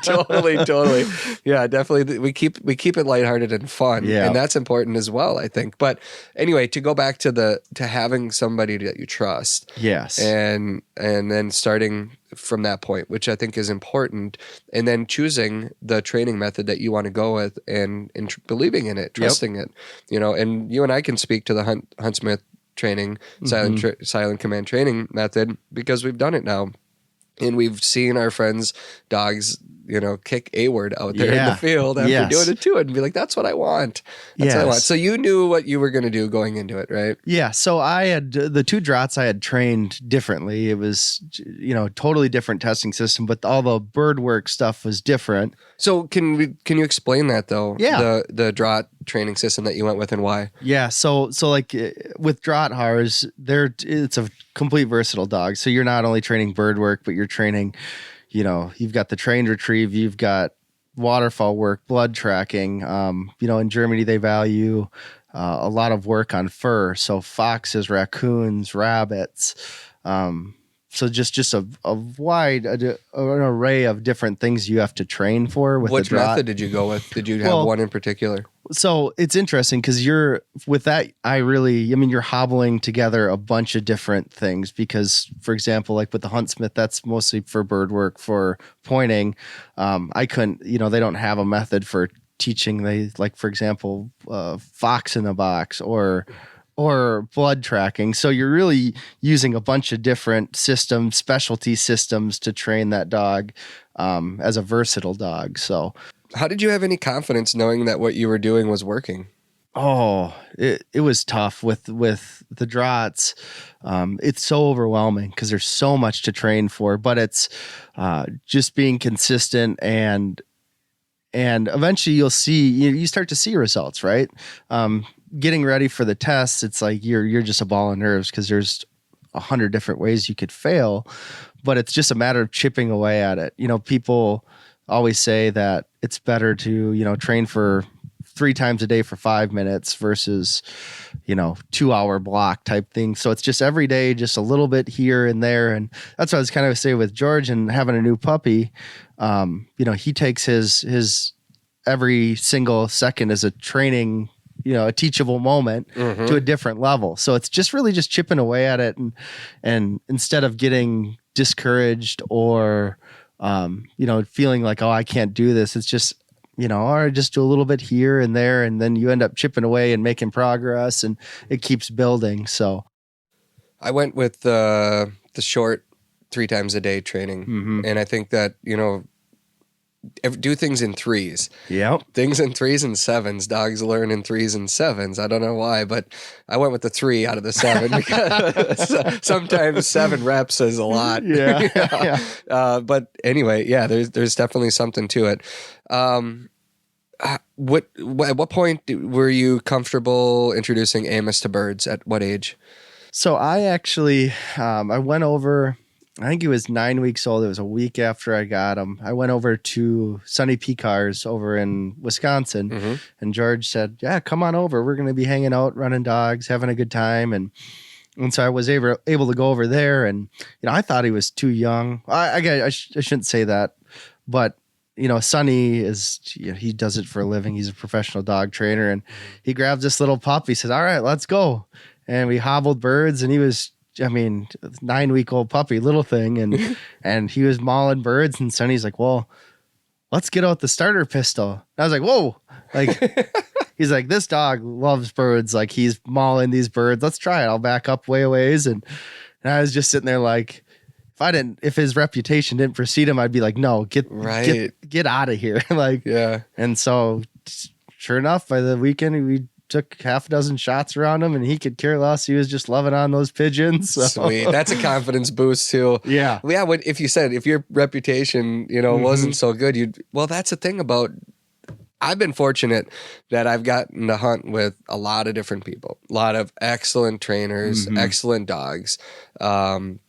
Totally. Yeah, definitely. We keep it lighthearted and fun. Yeah. And that's important as well, I think. But anyway, to go back to having somebody that you trust. Yes. And then starting from that point, which I think is important, and then choosing the training method that you want to go with and believing in it, trusting it, and you and I can speak to the Huntsmith training, silent command training method because we've done it now. And we've seen our friends' dogs kick a word out there in the field after doing it too, and be like, that's what I want. That's what I want. So you knew what you were going to do going into it, right? Yeah. So I had the two draughts I had trained differently. It was, totally different testing system, but all the bird work stuff was different. So can you explain that though? Yeah. The draught training system that you went with and why? Yeah. So like with Draughthars, it's a complete versatile dog. So you're not only training bird work, but you're training, you've got the trained retrieve, you've got waterfowl work, blood tracking. In Germany, they value a lot of work on fur. So foxes, raccoons, rabbits. So just a wide an array of different things you have to train for. With which method did you go with? Did you have one in particular? So it's interesting because you're hobbling together a bunch of different things because, for example, like with the Huntsmith, that's mostly for bird work, for pointing. I couldn't, they don't have a method for teaching. They like, for example, fox in the box or blood tracking. So you're really using a bunch of different systems, specialty systems to train that dog as a versatile dog. So how did you have any confidence knowing that what you were doing was working? Oh, it was tough with the draughts. It's so overwhelming because there's so much to train for, but it's just being consistent and eventually you'll see, you start to see results, right? Getting ready for the tests, it's like you're just a ball of nerves because there's 100 different ways you could fail, but it's just a matter of chipping away at it. People always say that it's better to, train for 3 times a day for 5 minutes versus, 2-hour block type thing. So it's just every day, just a little bit here and there. And that's what I was kind of saying with George and having a new puppy. He takes his every single second as a training, a teachable moment to a different level. So it's just really just chipping away at it. And instead of getting discouraged or, feeling like, oh, I can't do this. It's just, or just do a little bit here and there. And then you end up chipping away and making progress and it keeps building. So I went with the short 3 times a day training. And I think that, do things in 3s. Yep. Things in 3s and 7s. Dogs learn in 3s and 7s. I don't know why, but I went with the 3 out of the 7 because sometimes 7 reps is a lot. Yeah. But anyway, yeah, there's definitely something to it. At what point were you comfortable introducing Amos to birds? At what age? So I actually, I went over, I think he was 9 weeks old. It was a week after I got him. I went over to Sunny Pecars over in Wisconsin, and George said, yeah, come on over. We're going to be hanging out, running dogs, having a good time. And so I was able to go over there. And, I thought he was too young. I shouldn't say that. But, Sunny is, he does it for a living. He's a professional dog trainer. And he grabs this little pup. He says, all right, let's go. And we hobbled birds. And he was, 9-week-old puppy, little thing. And he was mauling birds. And Sonny's like, well, let's get out the starter pistol. And I was like, whoa. Like, he's like, this dog loves birds. Like, he's mauling these birds. Let's try it. I'll back up way a ways. And I was just sitting there like, if his reputation didn't precede him, I'd be like, no, get out of here. Like, yeah. And so sure enough, by the weekend, we took 6 shots around him and he could care less. He was just loving on those pigeons. So. Sweet. That's a confidence boost too. Yeah. Yeah. If your reputation, wasn't so good, that's the thing about, I've been fortunate that I've gotten to hunt with a lot of different people, a lot of excellent trainers, excellent dogs. And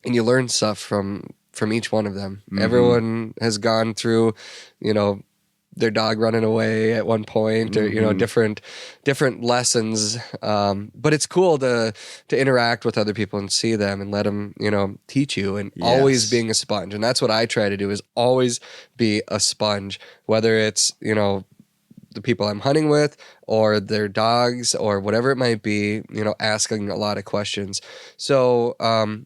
you learn stuff from each one of them. Everyone has gone through, their dog running away at one point or, different lessons. But it's cool to interact with other people and see them and let them, teach you and always being a sponge. And that's what I try to do is always be a sponge, whether it's, the people I'm hunting with or their dogs or whatever it might be, asking a lot of questions. So,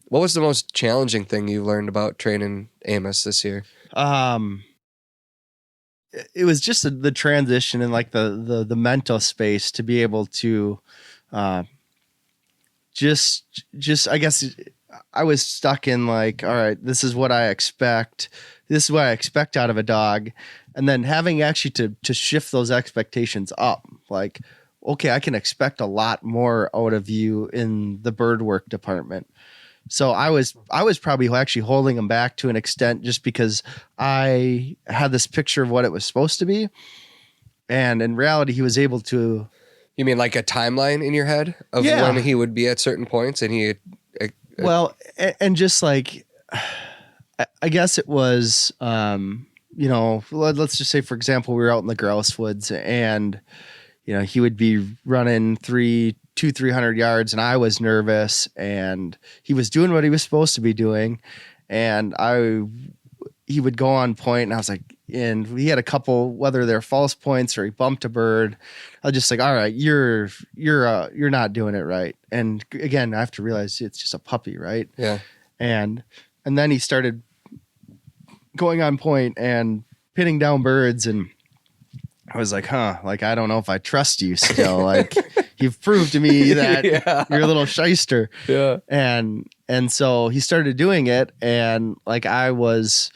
what was the most challenging thing you learned about training Amos this year? It was just the transition and like the mental space to be able to just I guess I was stuck in like, all right, this is what I expect. This is what I expect out of a dog. And then having actually to shift those expectations up, like, okay, I can expect a lot more out of you in the bird work department. So I was probably actually holding him back to an extent just because I had this picture of what it was supposed to be. And in reality, he was able to. You mean like a timeline in your head of when he would be at certain points and he. Well, and just like, I guess it was, let's just say, for example, we were out in the grouse woods and, he would be running 300 yards and I was nervous and he was doing what he was supposed to be doing. And he would go on point and I was like, and we had a couple, whether they're false points or he bumped a bird. I was just like, all right, you're not doing it right. And again, I have to realize it's just a puppy, right? Yeah. And then he started going on point and pinning down birds. And I was like, like, I don't know if I trust you still. Like you've proved to me that you're a little shyster. Yeah. And so he started doing it. And like, I was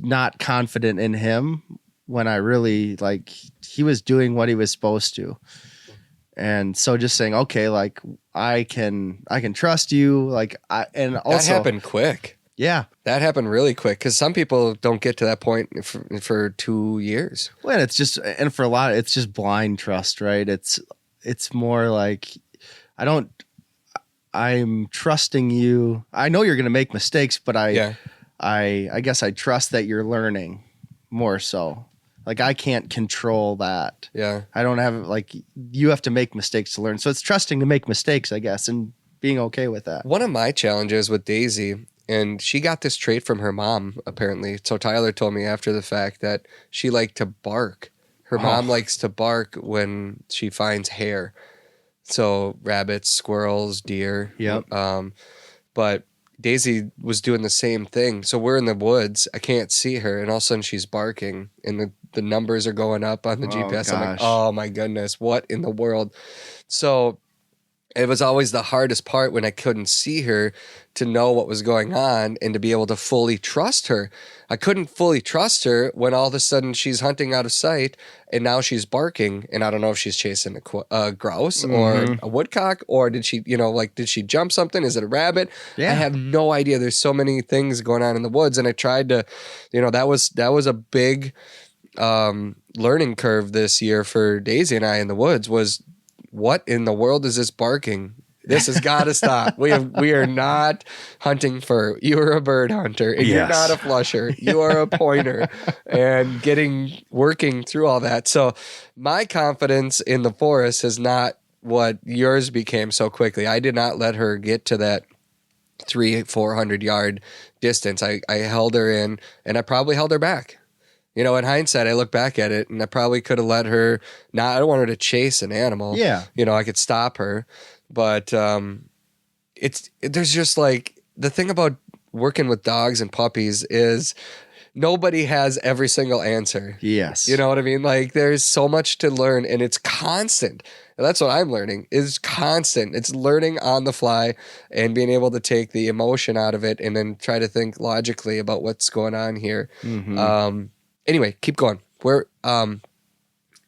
not confident in him when I really like he was doing what he was supposed to. And so just saying, okay, like I can trust you. Like and also that happened quick. Yeah. That happened really quick because some people don't get to that point for 2 years. Well, it's just, and for a lot, it's just blind trust, right? It's more like, I'm trusting you. I know you're going to make mistakes, but I guess I trust that you're learning more so. Like I can't control that. Yeah. I don't have like, you have to make mistakes to learn. So it's trusting to make mistakes, I guess, and being okay with that. One of my challenges with Daisy, and she got this trait from her mom, apparently. So Tyler told me after the fact that she liked to bark. Her mom likes to bark when she finds hair. So rabbits, squirrels, deer. Yep. But Daisy was doing the same thing. So we're in the woods. I can't see her. And all of a sudden she's barking. And the numbers are going up on the GPS. Gosh. I'm like, oh my goodness, what in the world? So it was always the hardest part when I couldn't see her to know what was going on and to be able to fully trust her. I couldn't fully trust her when all of a sudden she's hunting out of sight and now she's barking. And I don't know if she's chasing a grouse or a woodcock or did she, did she jump something? Is it a rabbit? Yeah. I have no idea. There's so many things going on in the woods. And I tried to, that was a big learning curve this year for Daisy and I in the woods was, what in the world is this barking? This has got to stop. We are not hunting fur. You're a bird hunter and you're not a flusher. You are a pointer and working through all that. So my confidence in the forest is not what yours became so quickly. I did not let her get to that 300-400 yard distance. I held her in and I probably held her back. In hindsight, I look back at it and I probably could have let her I don't want her to chase an animal. Yeah. I could stop her. But there's just like the thing about working with dogs and puppies is nobody has every single answer. Yes. You know what I mean? Like there's so much to learn and it's constant. And that's what I'm learning is constant. It's learning on the fly and being able to take the emotion out of it and then try to think logically about what's going on here. Mm-hmm. Anyway, keep going. Where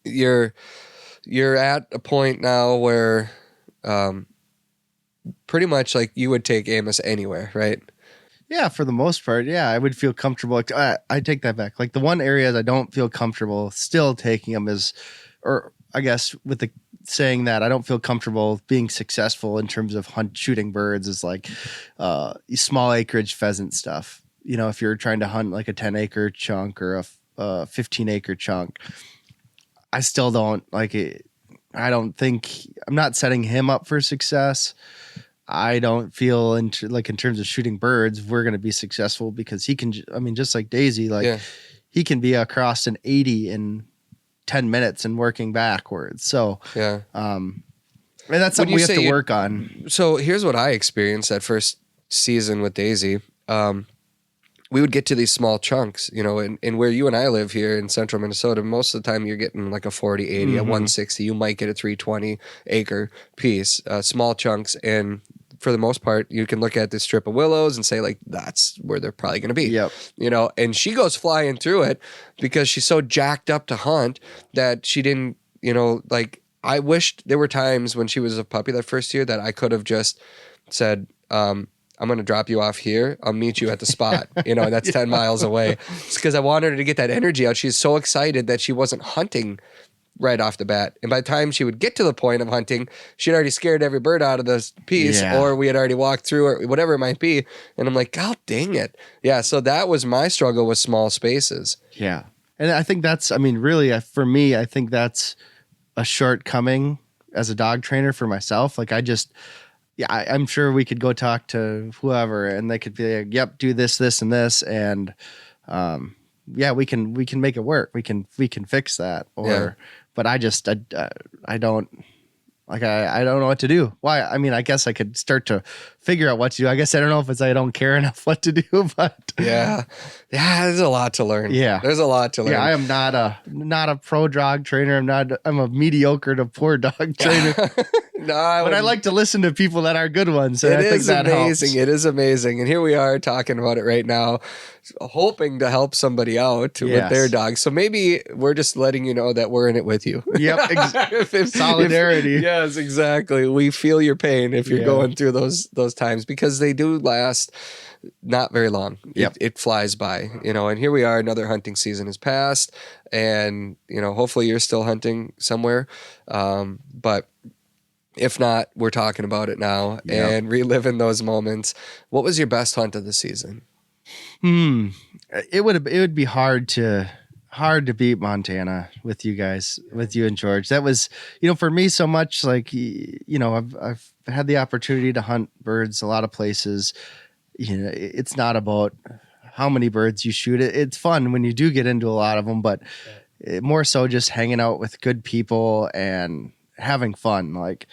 you're at a point now where pretty much like you would take Amos anywhere, right? Yeah, for the most part, yeah, I would feel comfortable. I take that back. Like the one area that I don't feel comfortable still taking him is, or I guess with the saying that I don't feel comfortable being successful in terms of shooting birds is like small acreage pheasant stuff. If you're trying to hunt like a 10-acre chunk or a 15-acre chunk, I still don't like it. I don't think I'm not setting him up for success. I don't feel in terms of shooting birds, we're going to be successful because he can, just like Daisy, he can be across an 80 in 10 minutes and working backwards. So, and that's something we have to work on. So here's what I experienced that first season with Daisy. We would get to these small chunks, and where you and I live here in central Minnesota, most of the time you're getting like a 40, 80, a 160. You might get a 320 acre piece, small chunks. And for the most part, you can look at this strip of willows and say like, that's where they're probably going to be. Yep. You know, and she goes flying through it because she's so jacked up to hunt that she didn't, you know, like I wished there were times when she was a puppy that first year that I could have just said, I'm going to drop you off here. I'll meet you at the spot, you know, and that's 10 miles away. It's because I wanted her to get that energy out. She's so excited that she wasn't hunting right off the bat. And by the time she would get to the point of hunting, she'd already scared every bird out of this piece, or we had already walked through or whatever it might be. And I'm like, God dang it. Yeah. So that was my struggle with small spaces. Yeah. And I think that's, I mean, really, for me, I think that's a shortcoming as a dog trainer for myself. Like I'm sure we could go talk to whoever and they could be like, yep, do this, this, and this. And, we can make it work. We can fix that. But I don't know what to do. Why? I mean, I guess I could start to figure out what to do. I guess I don't know if it's I don't care enough what to do, but yeah, there's a lot to learn. Yeah, there's a lot to learn. Yeah, I am not a pro dog trainer. I'm a mediocre to poor dog trainer. But I like to listen to people that are good ones. It is amazing. It is amazing. And here we are talking about it right now, hoping to help somebody out with their dog. So maybe we're just letting you know that we're in it with you. Yep. Solidarity. Yes, exactly. We feel your pain if you're going through those times, because they do last not very long. Yep. It flies by, you know, and here we are, another hunting season has passed, and, you know, hopefully you're still hunting somewhere. But if not, we're talking about it now and reliving those moments. What was your best hunt of the season? It would be hard to beat Montana with you guys, with you and George. That was, you know, for me so much, like, you know, I've had the opportunity to hunt birds a lot of places. You know, it's not about how many birds you shoot. It's fun when you do get into a lot of them, but more so just hanging out with good people and having fun. Like,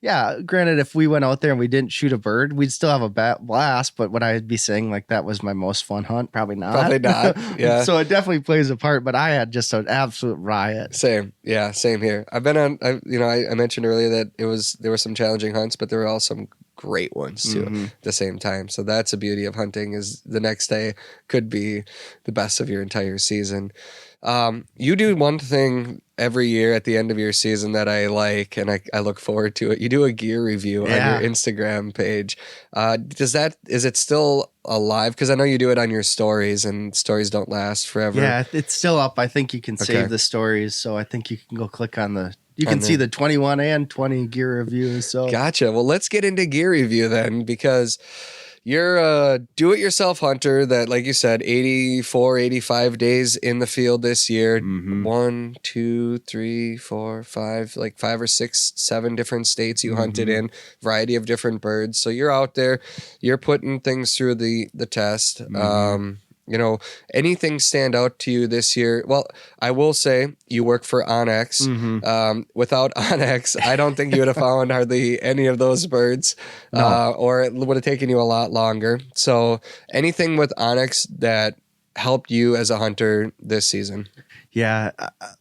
yeah, granted, if we went out there and we didn't shoot a bird, we'd still have a blast. But would I be saying like that was my most fun hunt? Probably not. Probably not. Yeah. So it definitely plays a part. But I had just an absolute riot. Same. Yeah. Same here. I've been on. I mentioned earlier that there were some challenging hunts, but there were also some great ones too at the same time. So that's the beauty of hunting, is the next day could be the best of your entire season. You do one thing every year at the end of your season that I like, and I look forward to it. You do a gear review on your Instagram page. Is it still alive? Because I know you do it on your stories, and stories don't last forever. Yeah, it's still up. I think you can save the stories, so I think you can go click on you can see the 21 and 20 gear reviews. So gotcha. Well, let's get into gear review then, because you're a do-it-yourself hunter that, like you said, 84, 85 days in the field this year. 1, 2, 3, 4, 5, like 5 or 6, 7 different states you hunted in, variety of different birds. So you're out there, you're putting things through the test. You know, anything stand out to you this year? Well, I will say you work for Onyx. Without Onyx, I don't think you would have found hardly any of those birds, or it would have taken you a lot longer. So anything with Onyx that helped you as a hunter this season? Yeah,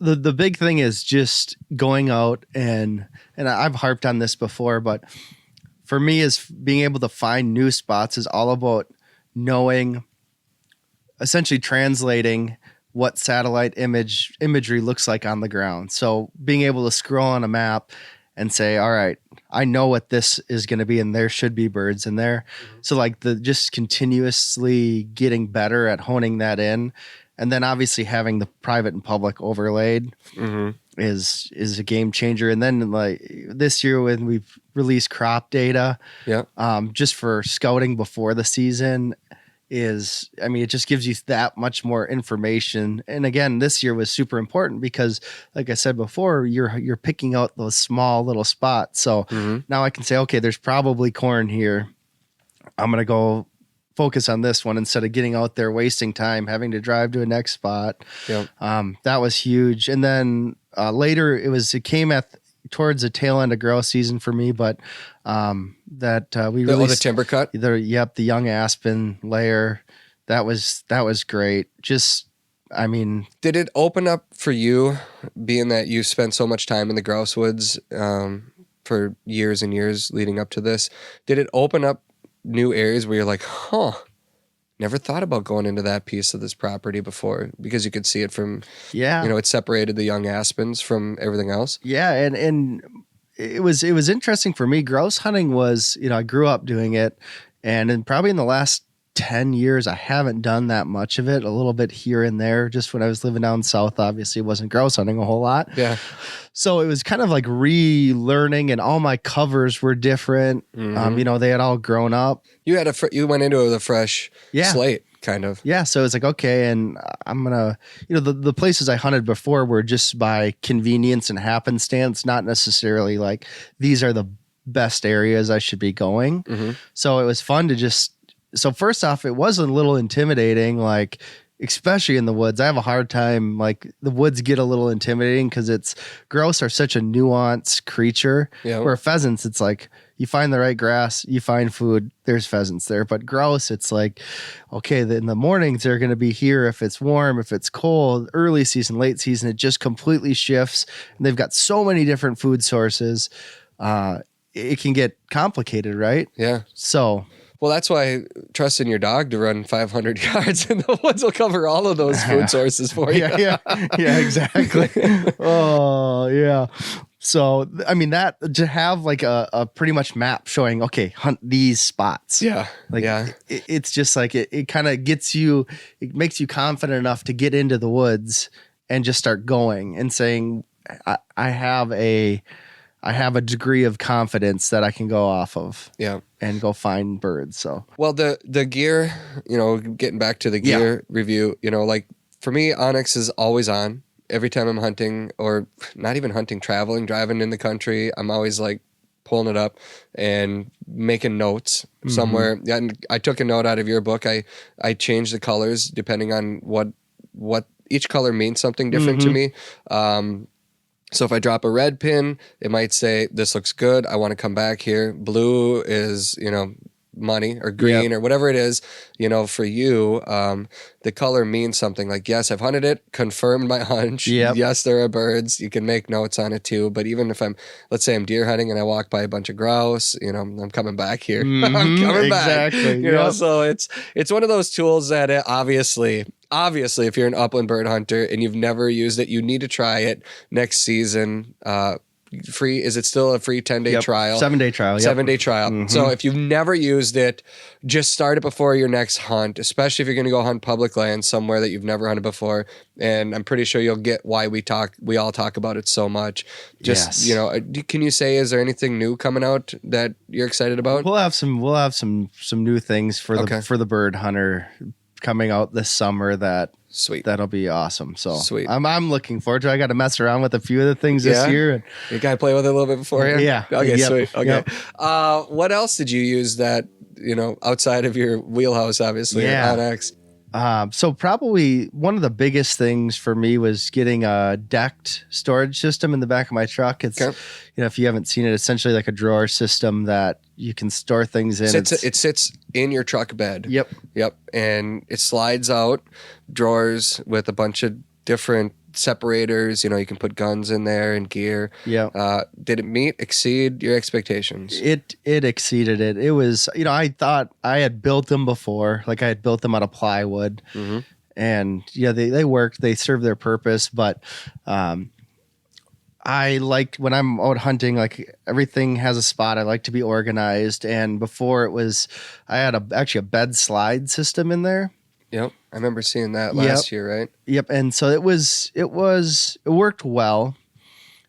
the big thing is just going out and I've harped on this before, but for me, is being able to find new spots is all about knowing, essentially translating what satellite imagery looks like on the ground. So being able to scroll on a map and say, all right, I know what this is going to be, and there should be birds in there. So like just continuously getting better at honing that in. And then obviously having the private and public overlaid is a game changer. And then like this year when we've released crop data, just for scouting before the season, it just gives you that much more information. And again, this year was super important because, like I said before, you're picking out those small little spots. So now I can say, okay, there's probably corn here. I'm going to go focus on this one instead of getting out there, wasting time, having to drive to a next spot. That was huge. And then later it came towards the tail end of grow season for me, but we released the timber cut. The young aspen layer. That was great. Did it open up for you, being that you spent so much time in the grouse woods for years and years leading up to this. Did it open up new areas where you're like, never thought about going into that piece of this property before, because you could see it from, it separated the young aspens from everything else. Yeah. And it was interesting for me. Grouse hunting was, I grew up doing it, and then probably in the last 10 years, I haven't done that much of it, a little bit here and there. Just when I was living down south, obviously wasn't grouse hunting a whole lot. Yeah. So it was kind of like relearning, and all my covers were different. They had all grown up. You had you went into it with a fresh slate, kind of. Yeah. So it's like, okay. And I'm going to, the places I hunted before were just by convenience and happenstance, not necessarily like these are the best areas I should be going. So it was fun to so first off, it was a little intimidating, like, especially in the woods. I have a hard time, like, the woods get a little intimidating because grouse are such a nuanced creature. Yeah. Where pheasants, it's like you find the right grass, you find food, there's pheasants there. But grouse, it's like, okay, in the mornings they're going to be here if it's warm, if it's cold, early season, late season, it just completely shifts. And they've got so many different food sources. It can get complicated, right? Yeah. So... Well, that's why trusting your dog to run 500 yards in the woods will cover all of those food sources for you. Yeah, exactly. Oh, yeah. So, I mean, that to have like a pretty much map showing, okay, hunt these spots. Yeah. Like, it's just like it kind of gets you, it makes you confident enough to get into the woods and just start going and saying, I have a degree of confidence that I can go off of. Yeah. And go find birds. So, well, the gear, getting back to the gear review, like for me, Onyx is always on every time I'm hunting, or not even hunting, traveling, driving in the country. I'm always like pulling it up and making notes somewhere. Yeah. And I took a note out of your book. I changed the colors depending on what each color means something different to me. So if I drop a red pin, it might say, this looks good, I want to come back here. Blue is, money, or green or whatever it is, for you. The color means something. Like, yes, I've hunted it, confirmed my hunch. Yes, there are birds. You can make notes on it too. But even if let's say I'm deer hunting and I walk by a bunch of grouse, I'm coming back here. I'm coming back. So it's one of those tools that obviously, if you're an upland bird hunter and you've never used it, you need to try it next season. Free. Is it still a free 10-day trial? 7-day trial. 7-day trial. So if you've never used it, just start it before your next hunt, especially if you're going to go hunt public land somewhere that you've never hunted before. And I'm pretty sure you'll get why we all talk about it so much. Just, can you say, is there anything new coming out that you're excited about? We'll have some new things for the bird hunter coming out this summer that sweet, that'll be awesome. So sweet. I'm looking forward to it. I got to mess around with a few of the things this year. You got to play with it a little bit beforehand? Yeah. Okay, sweet. Okay. What else did you use that, outside of your wheelhouse, obviously, on X? So probably one of the biggest things for me was getting a decked storage system in the back of my truck. It's, if you haven't seen it, essentially like a drawer system that you can store things in. It sits in your truck bed. Yep. And it slides out drawers with a bunch of different separators. You can put guns in there and gear. Yeah. Did it exceed your expectations? It exceeded it. It was, I thought I had built them before. Like I had built them out of plywood. And they worked. They served their purpose. But I like when I'm out hunting, like everything has a spot. I like to be organized. And before I had actually a bed slide system in there. Yep. I remember seeing that last year, right? Yep. And so it worked well.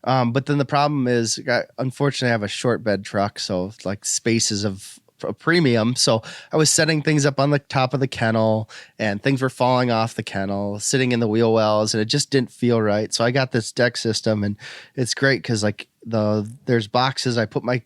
But then the problem is, unfortunately, I have a short bed truck. So like space is of a premium. So I was setting things up on the top of the kennel and things were falling off the kennel, sitting in the wheel wells, and it just didn't feel right. So I got this deck system, and it's great because like there's boxes I put my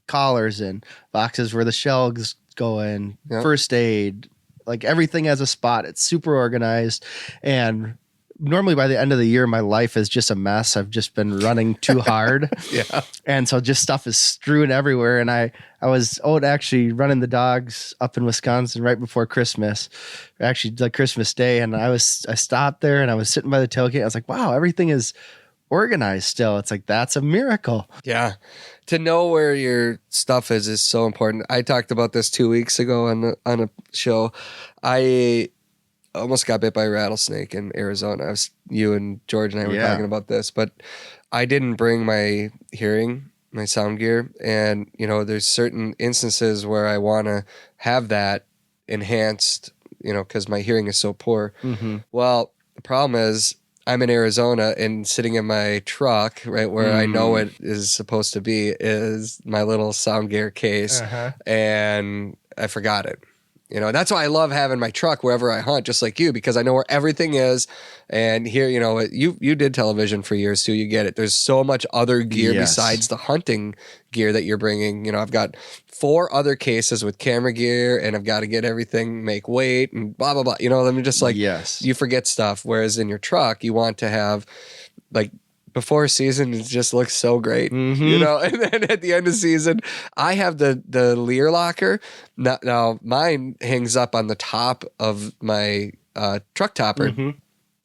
collars in, boxes where the shells go in, first aid, like everything has a spot. It's super organized. And normally by the end of the year, my life is just a mess. I've just been running too hard. And so just stuff is strewn everywhere. And I was actually running the dogs up in Wisconsin right before Christmas, actually like Christmas Day. And I stopped there and I was sitting by the tailgate. I was like, wow, everything is organized still. It's like, that's a miracle. Yeah. To know where your stuff is so important. I talked about this 2 weeks ago on a show. I almost got bit by a rattlesnake in Arizona. You and George and I were talking about this, but I didn't bring my sound gear. And, there's certain instances where I want to have that enhanced, because my hearing is so poor. Mm-hmm. Well, the problem is I'm in Arizona and sitting in my truck, right where I know it is supposed to be, is my little sound gear case. And I forgot it. That's why I love having my truck wherever I hunt, just like you, because I know where everything is. And here, you did television for years too. You get it. There's so much other gear besides the hunting gear that you're bringing. I've got 4 other cases with camera gear, and I've got to get everything, make weight, and blah, blah, blah. I'm just like, you forget stuff. Whereas in your truck, you want to have like, before season, it just looks so great, and then at the end of season, I have the Lear locker. Now mine hangs up on the top of my truck topper, and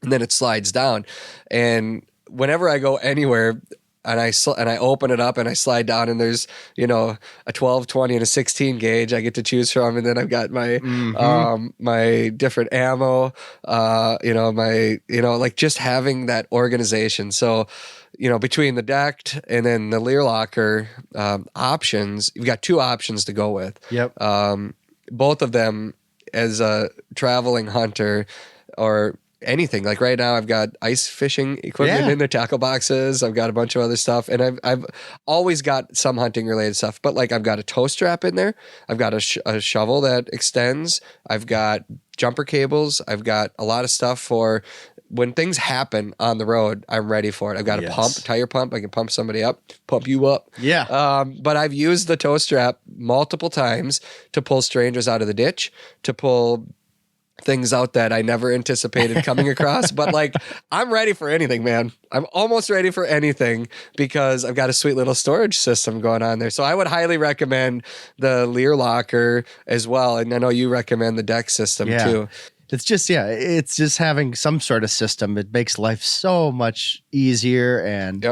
then it slides down. And whenever I go anywhere, and I open it up and I slide down, and there's a 12, 20, and a 16 gauge I get to choose from, and then I've got my my different ammo, like just having that organization. So between the decked and then the Lear locker options, you've got 2 options to go with. Yep. Both of them, as a traveling hunter or anything, like right now I've got ice fishing equipment in the tackle boxes. I've got a bunch of other stuff, and I've always got some hunting related stuff, but like I've got a tow strap in there. I've got a shovel that extends. I've got jumper cables. I've got a lot of stuff for when things happen on the road. I'm ready for it. I've got a tire pump. I can pump somebody up, pump you up. Yeah. But I've used the tow strap multiple times to pull strangers out of the ditch, to pull things out that I never anticipated coming across. But like, I'm ready for anything, man. I'm almost ready for anything, because I've got a sweet little storage system going on there. So I would highly recommend the Lear locker as well. And I know you recommend the deck system too. It's just having some sort of system. It makes life so much easier, and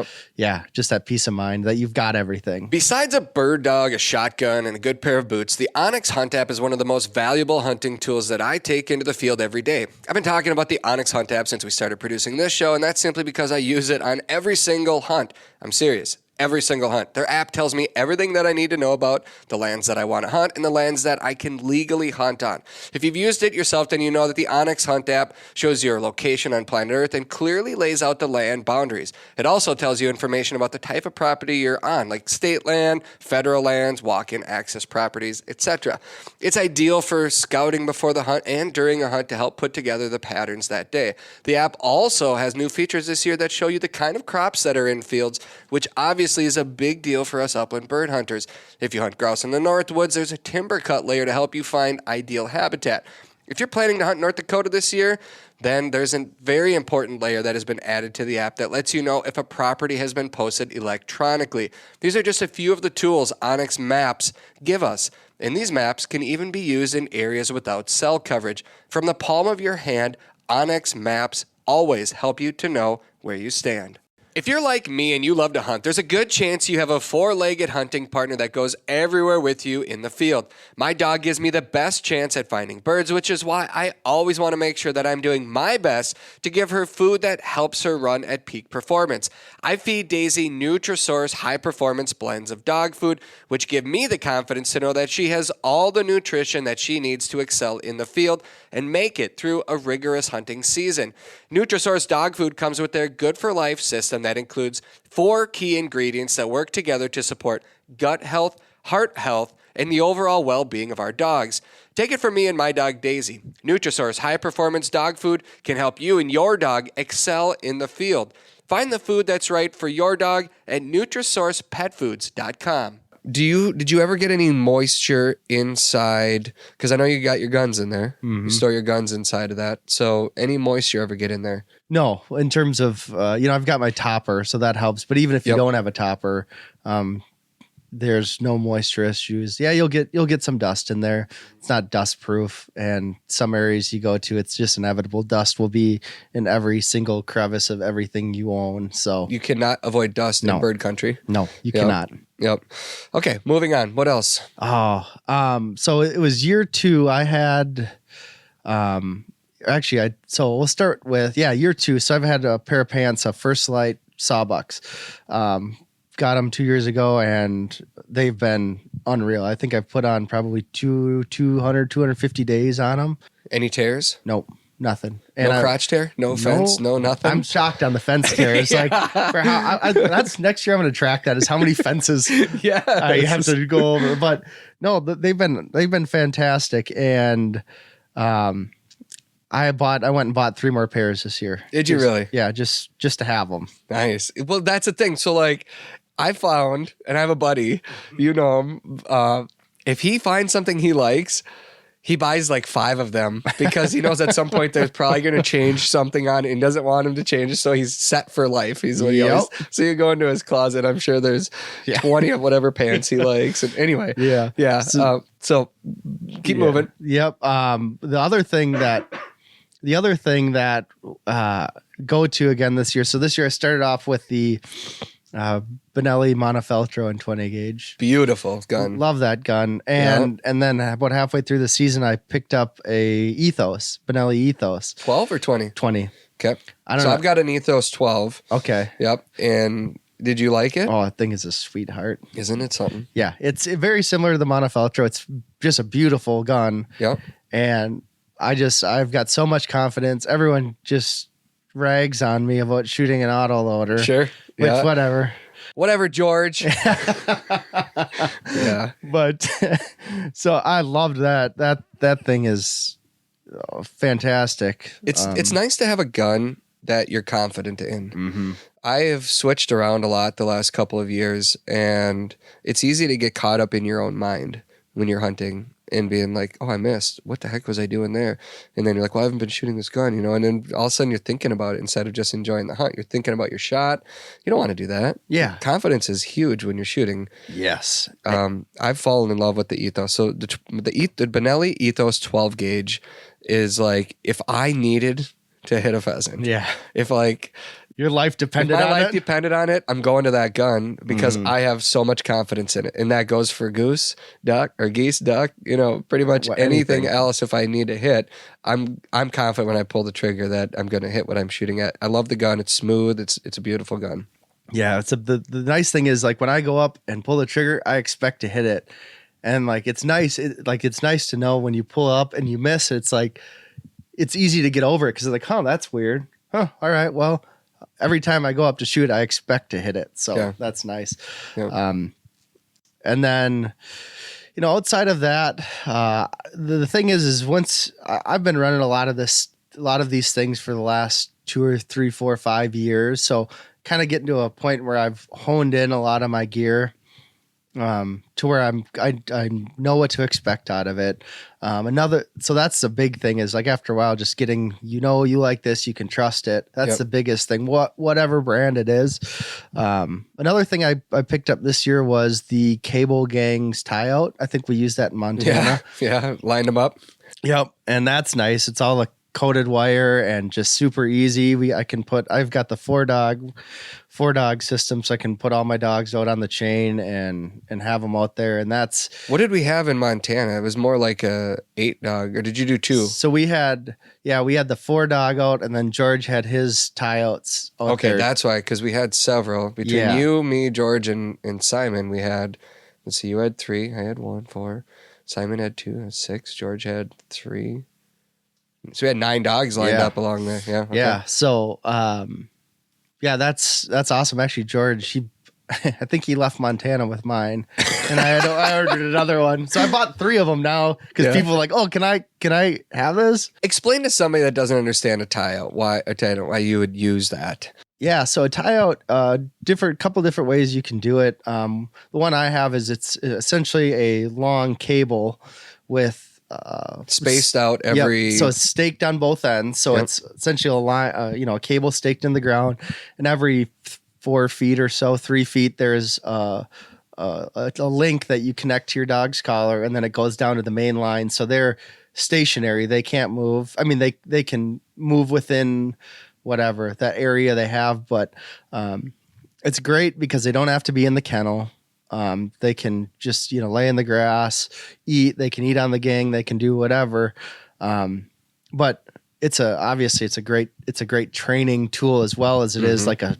just that peace of mind that you've got everything. Besides a bird dog, a shotgun, and a good pair of boots, the Onyx Hunt app is one of the most valuable hunting tools that I take into the field every day. I've been talking about the Onyx Hunt app since we started producing this show, and that's simply because I use it on every single hunt. I'm serious. Every single hunt. Their app tells me everything that I need to know about the lands that I want to hunt and the lands that I can legally hunt on. If you've used it yourself, then you know that the Onyx Hunt app shows your location on planet Earth and clearly lays out the land boundaries. It also tells you information about the type of property you're on, like state land, federal lands, walk-in access properties, etc. It's ideal for scouting before the hunt and during a hunt to help put together the patterns that day. The app also has new features this year that show you the kind of crops that are in fields, which obviously is a big deal for us upland bird hunters. If you hunt grouse in the North Woods, there's a timber cut layer to help you find ideal habitat. If you're planning to hunt North Dakota this year, then there's a very important layer that has been added to the app that lets you know if a property has been posted electronically. These are just a few of the tools Onyx Maps give us, and these maps can even be used in areas without cell coverage. From the palm of your hand, Onyx Maps always help you to know where you stand. If you're like me and you love to hunt, there's a good chance you have a 4-legged hunting partner that goes everywhere with you in the field. My dog gives me the best chance at finding birds, which is why I always want to make sure that I'm doing my best to give her food that helps her run at peak performance. I feed Daisy Nutrisource high-performance blends of dog food, which give me the confidence to know that she has all the nutrition that she needs to excel in the field and make it through a rigorous hunting season. Nutrisource dog food comes with their Good for Life system that includes 4 key ingredients that work together to support gut health, heart health, and the overall well-being of our dogs. Take it from me and my dog Daisy. Nutrisource high-performance dog food can help you and your dog excel in the field. Find the food that's right for your dog at NutrisourcePetFoods.com. Did you ever get any moisture inside? Because I know you got your guns in there. Mm-hmm. You store your guns inside of that. So any moisture ever get in there? No, in terms of, I've got my topper, so that helps. But even if you don't have a topper, There's no moisture issues. Yeah, you'll get some dust in there. It's not dust proof, and some areas you go to, it's just inevitable. Dust will be in every single crevice of everything you own. So you cannot avoid dust in bird country. No, you cannot. Yep. Okay, moving on. What else? So it was year 2. I had, so we'll start with year 2. So I've had a pair of pants, a First Light Sawbucks. Got them 2 years ago, and they've been unreal. I think I've put on probably 250 days on them. Any tears? Nope, nothing. And no crotch tear? No fence? No nothing? I'm shocked on the fence tear. It's like, for how, that's next year I'm going to track that, is how many fences I have to go over. But no, they've been fantastic. And I went and bought 3 more pairs this year. Did you really? Yeah, just to have them. Nice. Well, that's the thing. So like, I found, and I have a buddy, you know him, if he finds something he likes, he buys like 5 of them because he knows at some point there's probably going to change something on it and doesn't want him to change it. So he's set for life. He's what he always, so you go into his closet. I'm sure there's 20 of whatever pants he likes. And anyway, yeah. So keep moving. Yep. The other thing that go to again this year. So this year I started off with the Benelli Montefeltro and 20 gauge. Beautiful gun. Love that gun. And then about halfway through the season, I picked up a Benelli Ethos. 12 or 20? 20. Okay. I've got an Ethos 12. Okay. Yep. And did you like it? Oh, I think it's a sweetheart. Isn't it something? Yeah. It's very similar to the Montefeltro. It's just a beautiful gun. Yep. And I've got so much confidence. Everyone just rags on me about shooting an auto loader. Sure. Which, whatever, George. Yeah. But so I loved that. That thing is fantastic. It's nice to have a gun that you're confident in. Mm-hmm. I have switched around a lot the last couple of years, and it's easy to get caught up in your own mind when you're hunting and being like, oh, I missed. What the heck was I doing there? And then you're like, well, I haven't been shooting this gun, you know? And then all of a sudden you're thinking about it instead of just enjoying the hunt. You're thinking about your shot. You don't want to do that. Yeah. Confidence is huge when you're shooting. Yes. I've fallen in love with the Ethos. So the Benelli Ethos 12 gauge is like, if I needed to hit a pheasant. Yeah. If like... Your life depended on it? My life depended on it. I'm going to that gun because I have so much confidence in it. And that goes for geese, duck, you know, pretty much anything else. If I need to hit, I'm confident when I pull the trigger that I'm going to hit what I'm shooting at. I love the gun. It's smooth. It's a beautiful gun. Yeah. The nice thing is, like, when I go up and pull the trigger, I expect to hit it. And like, it's nice. It's nice to know when you pull up and you miss, it's like, it's easy to get over it. Cause it's like, oh, that's weird. Huh. All right. Well, every time I go up to shoot, I expect to hit it. So that's nice. Yeah. And then, you know, outside of that, the thing is once I've been running a lot of these things for the last 2 or 3, 4, 5 years. So kind of getting to a point where I've honed in a lot of my gear, to where I know what to expect out of it. So that's the big thing, is like, after a while, just getting, you like this, you can trust it. That's the biggest thing, whatever brand it is. Another thing I picked up this year was the Cable Gang's tie out. I think we used that in Montana. Yeah. Lined them up. Yep. And that's nice. It's all a coated wire and just super easy. I've got the four dog system, so I can put all my dogs out on the chain and have them out there. And that's what did we have in Montana? It was more like a 8 dog, or did you do 2? So we had the 4 dog out, and then George had his tie outs out okay, there. that's why, because we had several between you, me, George, and Simon. We had, let's see, you had 3, I had 1, 4, Simon had 2, I had 6, George had 3. So we had 9 dogs lined up along there. Yeah. Okay. Yeah. So, that's awesome. Actually, George, I think he left Montana with mine, and I ordered another one. So I bought 3 of them now, because people are like, oh, can I have this? Explain to somebody that doesn't understand a tie out why you would use that. Yeah. So a tie out, couple different ways you can do it. The one I have is it's essentially a long cable with, spaced out every. So it's staked on both ends. So it's essentially a line, a cable staked in the ground, and every 4 feet or so, 3 feet, there's a a link that you connect to your dog's collar, and then it goes down to the main line. So they're stationary. They can't move. I mean, they can move within whatever that area they have, but it's great because they don't have to be in the kennel. They can just, lay in the grass, eat. They can eat on the gang. They can do whatever. But obviously it's a great training tool as well as it is like a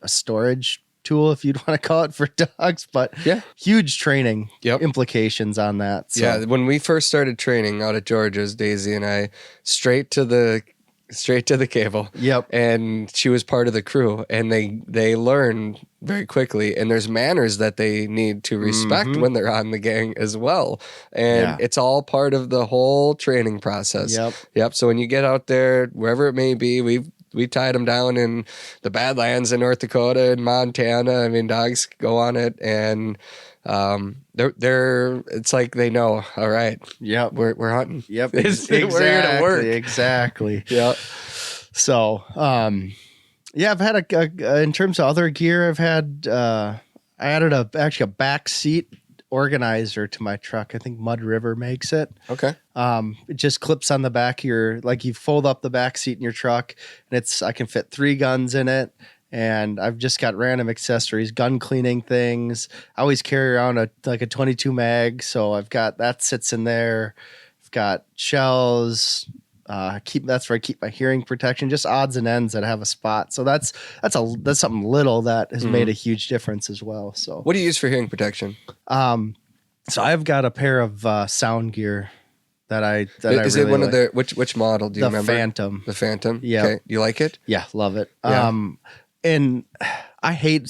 storage tool, if you'd want to call it, for dogs. But huge training implications on that. So. Yeah, when we first started training out at Georgia's, Daisy and I, straight to the cable. Yep. And she was part of the crew, and they learn very quickly, and there's manners that they need to respect when they're on the gang as well. And it's all part of the whole training process. Yep. So when you get out there, wherever it may be, we tied them down in the Badlands in North Dakota and Montana. I mean, dogs go on it, and it's like they know, all right. Yep. We're hunting. Yep. Exactly. We're here to work. Exactly. Yeah. So, I've had in terms of other gear, I added a back seat organizer to my truck. I think Mud River makes it. Okay. It just clips on the back of you fold up the back seat in your truck, and I can fit 3 guns in it. And I've just got random accessories, gun cleaning things. I always carry around a 22 mag. So I've got, that sits in there. I've got shells. That's where I keep my hearing protection, just odds and ends that have a spot. So that's something little that has made a huge difference as well. So what do you use for hearing protection? So I've got a pair of sound gear that is really it one like. of the which model do you remember? The Phantom. Yeah. Okay. You like it? Yeah, love it. Yeah. And I hate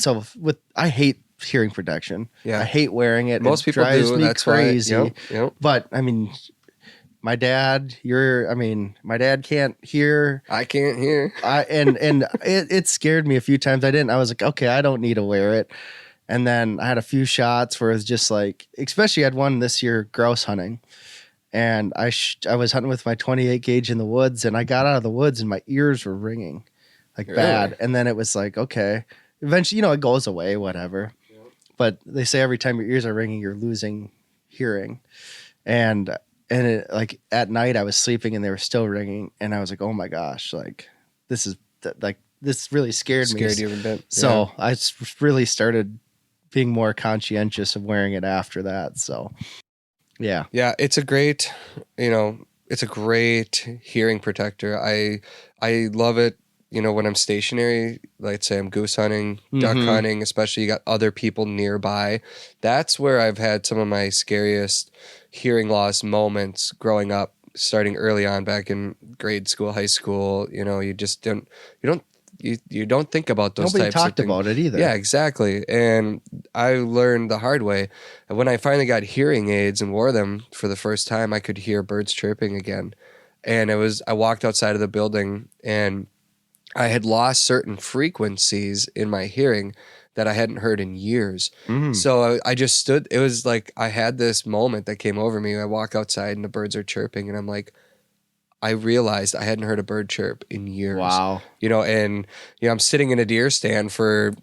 hearing protection. Yeah. I hate wearing it. Most people drives do. me That's crazy. Why. Yep. But I mean, my dad can't hear. I can't hear. It scared me a few times. I was like, okay, I don't need to wear it. And then I had a few shots where it was just like, especially I had one this year grouse hunting. And I was hunting with my 28 gauge in the woods, and I got out of the woods and my ears were ringing. Like bad. And then it was like, okay, eventually, it goes away, whatever. Yep. But they say every time your ears are ringing, you're losing hearing. And it, like at night I was sleeping and they were still ringing. And I was like, oh my gosh, like this really scared me. Scared you a bit. So I really started being more conscientious of wearing it after that. So yeah. Yeah. It's a great hearing protector. I love it. When I'm stationary, let's say I'm goose hunting, duck hunting, especially you got other people nearby. That's where I've had some of my scariest hearing loss moments growing up, starting early on back in grade school, high school. You just don't think about those Nobody types talked of things. about it either. Yeah, exactly. And I learned the hard way. When I finally got hearing aids and wore them for the first time, I could hear birds chirping again. And I walked outside of the building and I had lost certain frequencies in my hearing that I hadn't heard in years. So I just stood. It was like I had this moment that came over me. I walk outside and the birds are chirping, and I'm like, I realized I hadn't heard a bird chirp in years. Wow. I'm sitting in a deer stand for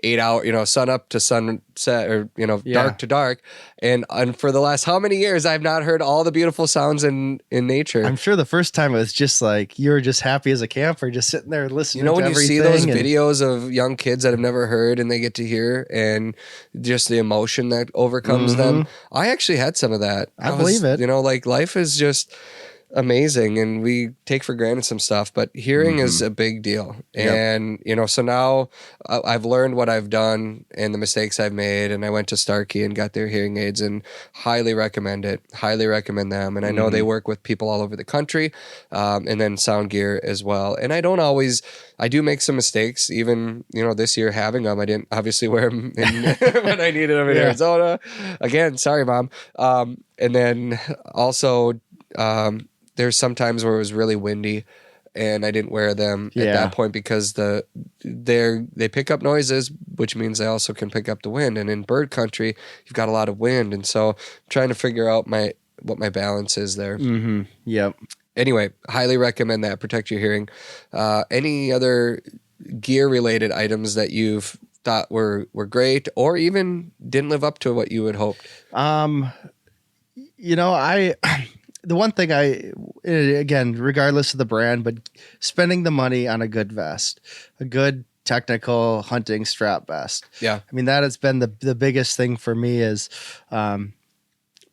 8 hours, sun up to sunset, or dark to dark, and for the last how many years I've not heard all the beautiful sounds in nature. I'm sure the first time it was just like you were just happy as a camper, just sitting there listening. When to you see everything those videos of young kids that have never heard and they get to hear, and just the emotion that overcomes them. I actually had some of that. I believe it. Like life is just amazing and we take for granted some stuff, but hearing is a big deal. Yep. And, so now I've learned what I've done and the mistakes I've made. And I went to Starkey and got their hearing aids and highly recommend it. Highly recommend them. And I know they work with people all over the country, and then sound gear as well. And I do make some mistakes. Even, this year having them, I didn't obviously wear them when I needed them in Arizona. Again, sorry, Mom. And then also, there's some times where it was really windy and I didn't wear them at that point because they pick up noises, which means they also can pick up the wind. And in bird country, you've got a lot of wind. And so I'm trying to figure out what my balance is there. Yep. Anyway, highly recommend that. Protect your hearing. Any other gear related items that you've thought were great, or even didn't live up to what you had hoped? You know, the one thing again, regardless of the brand, but spending the money on a good vest, a good technical hunting strap vest. Yeah. I mean, that has been the biggest thing for me is, and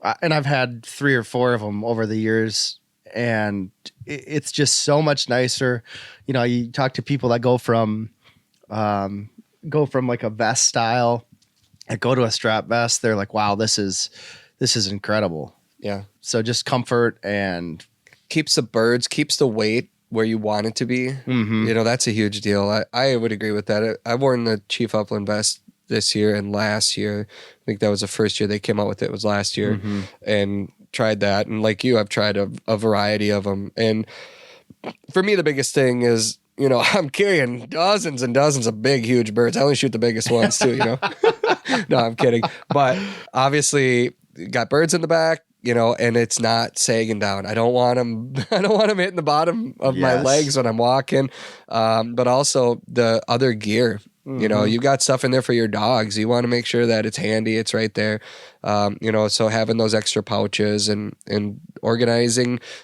I've had 3 or 4 of them over the years, and it's just so much nicer. You know, you talk to people that go from like a vest style and go to a strap vest. They're like, wow, this is incredible. Yeah. So just comfort and keeps the weight where you want it to be. Mm-hmm. You know, that's a huge deal. I would agree with that. I've worn the Chief Upland vest this year and last year. I think that was the first year they came out with it, was last year. Mm-hmm. And tried that. And like you, I've tried a variety of them. And for me, the biggest thing is, you know, I'm carrying dozens and dozens of big, huge birds. I only shoot the biggest ones too, you know. No, I'm kidding. But obviously, got birds in the back, you know, and it's not sagging down. I don't want them hitting the bottom of my legs when I'm walking. But also the other gear. You know, you got stuff in there for your dogs. You want to make sure that it's handy. It's right there. You know, so having those extra pouches and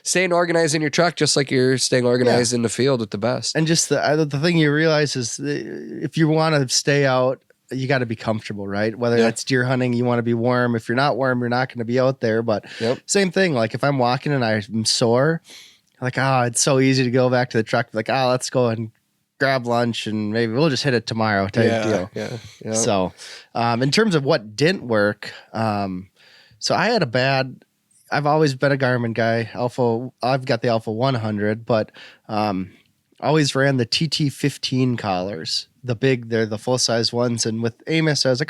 staying organized in your truck, just like you're staying organized in the field with the best. And just the thing you realize is if you want to stay out, you got to be comfortable, right? Whether that's deer hunting, you want to be warm. If you're not warm, you're not going to be out there. But same thing, like if I'm walking and I'm sore, like, it's so easy to go back to the truck. Like, let's go and grab lunch and maybe we'll just hit it tomorrow type deal. Yeah. So in terms of what didn't work, so I had I've always been a Garmin guy. I've got the Alpha 100, but always ran the TT15 collars. They're the full size ones. And with Amos, I was like,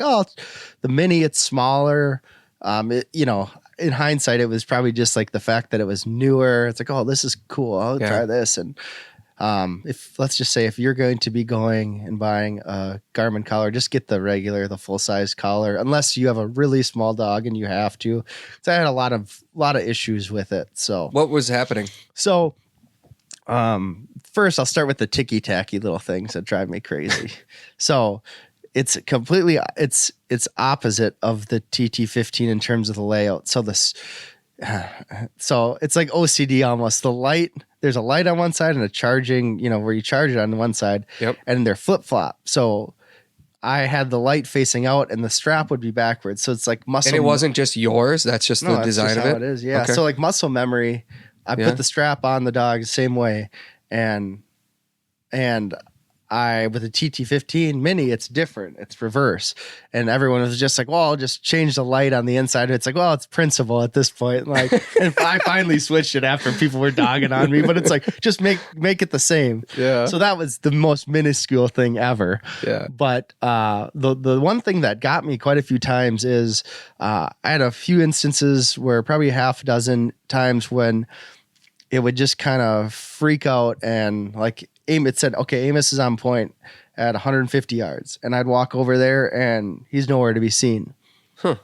the mini, it's smaller. You know, in hindsight, it was probably just like the fact that it was newer. It's like, this is cool. I'll try this. And let's just say if you're going to be going and buying a Garmin collar, just get the full size collar, unless you have a really small dog and you have to. So I had a lot of issues with it. So what was happening? So, first I'll start with the ticky tacky little things that drive me crazy. So it's completely, it's opposite of the TT15 in terms of the layout. So so it's like OCD almost. There's a light on one side and a charging, you know, where you charge it on one side. Yep. And they're flip flop. So I had the light facing out and the strap would be backwards. So it's like muscle. And it wasn't just yours. That's just the design just of how it. It is. Yeah. Okay. So like muscle memory, I put the strap on the dog the same way. And with the TT15 mini, it's different. It's reverse. And everyone was just like, well, I'll just change the light on the inside. It's like, well, it's principle at this point. Like, and I finally switched it after people were dogging on me, but it's like, just make it the same. Yeah. So that was the most minuscule thing ever. Yeah. But the one thing that got me quite a few times is I had a few instances where probably half a dozen times when it would just kind of freak out and like it said, okay, Amos is on point at 150 yards. And I'd walk over there and he's nowhere to be seen. Huh.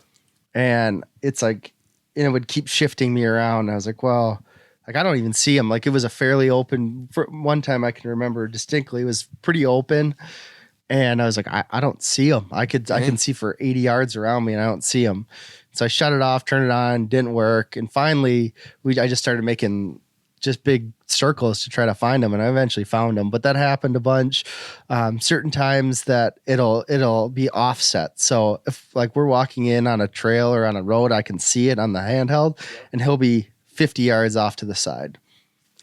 And it's like, and it would keep shifting me around. I was like, well, like I don't even see him. Like it was a fairly open, for one time I can remember distinctly, it was pretty open. And I was like, I don't see him. I can see for 80 yards around me and I don't see him. So I shut it off, turned it on, didn't work. And finally I just started making just big circles to try to find them. And I eventually found them, but that happened a bunch. Certain times that it'll be offset. So if like we're walking in on a trail or on a road, I can see it on the handheld and he'll be 50 yards off to the side.